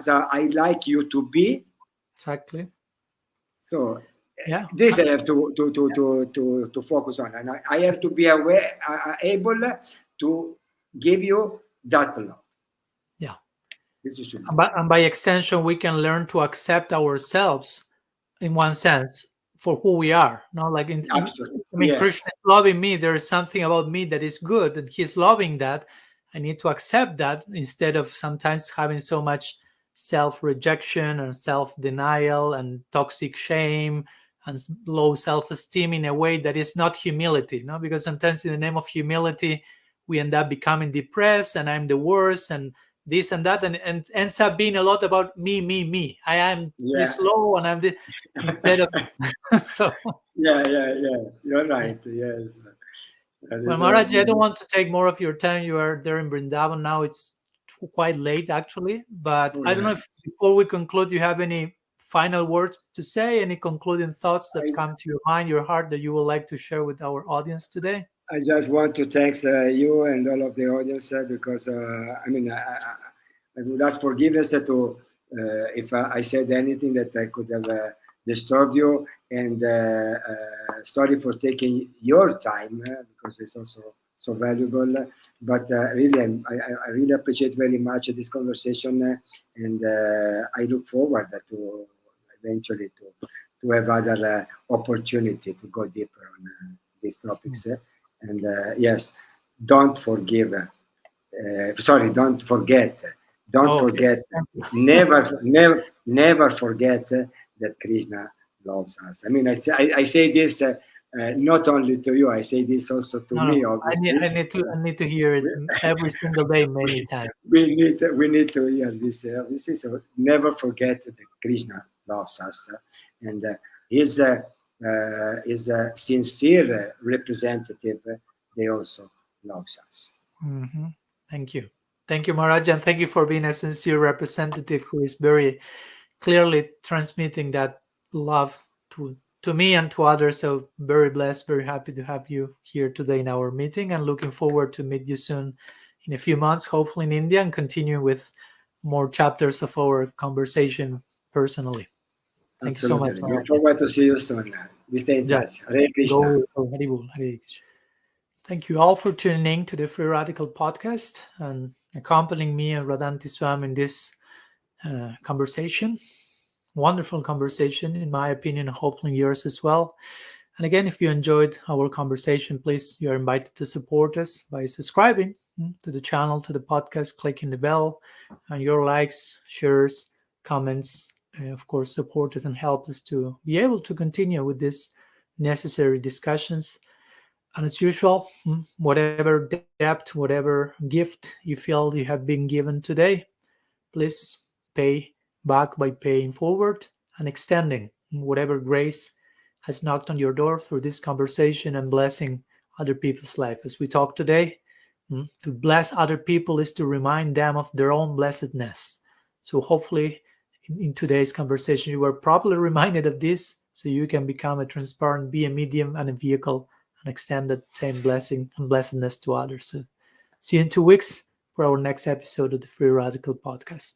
I like you to be. Exactly. So this I have to focus on, and I have to be aware, able to give you that love. Yeah. This should be. And by extension, we can learn to accept ourselves, in one sense, for who we are. Absolutely. Krishna is loving me. There is something about me that is good, and he's loving that. I need to accept that instead of sometimes having so much self-rejection and self-denial and toxic shame and low self-esteem in a way that is not humility. Because sometimes in the name of humility, we end up becoming depressed, and I'm the worst, and this and that, and ends up being a lot about me. I am this low, and I'm this instead of so. You're right. Yes. Well, Maharaj, I don't want to take more of your time. You are there in Vrindavan now. It's quite late, actually. But I don't know if before we conclude, you have any final words to say, any concluding thoughts that come to your mind, your heart, that you would like to share with our audience today? I just want to thank you and all of the audience because I would ask forgiveness if I said anything that I could have disturbed you, and sorry for taking your time because it's also so valuable. But really, I really appreciate very much this conversation, and I look forward to eventually to have other opportunity to go deeper on these topics. And yes, don't forgive. Don't forget. Don't forget. Never forget that Krishna loves us. I say this not only to you. I say this also to me. Obviously, I need to hear it every single day, many times. We need to hear this. So never forget that Krishna loves us, and is a sincere representative. They also loves us. Thank you, Maharaj, and thank you for being a sincere representative who is very clearly transmitting that love to me and to others. So very blessed, very happy to have you here today in our meeting, and looking forward to meet you soon in a few months, hopefully in India, and continue with more chapters of our conversation personally. Thank you so much. Absolutely. Look forward to see you soon. We stay in Yeah. touch. Hare Krishna. Haribol, Hare Krishna. Thank you all for tuning in to the Free Radical podcast and accompanying me and Raddhanti Swami in this conversation. Wonderful conversation, in my opinion, hopefully yours as well. And again, if you enjoyed our conversation, please, you're invited to support us by subscribing to the channel, to the podcast, clicking the bell, and your likes, shares, comments, of course, support us and help us to be able to continue with these necessary discussions. And as usual, whatever depth, whatever gift you feel you have been given today, please pay back by paying forward and extending whatever grace has knocked on your door through this conversation and blessing other people's life. As we talk today, to bless other people is to remind them of their own blessedness. So hopefully in today's conversation, you were properly reminded of this so you can become a transparent, be a medium and a vehicle and extend that same blessing and blessedness to others. So see you in 2 weeks for our next episode of the Free Radical Podcast.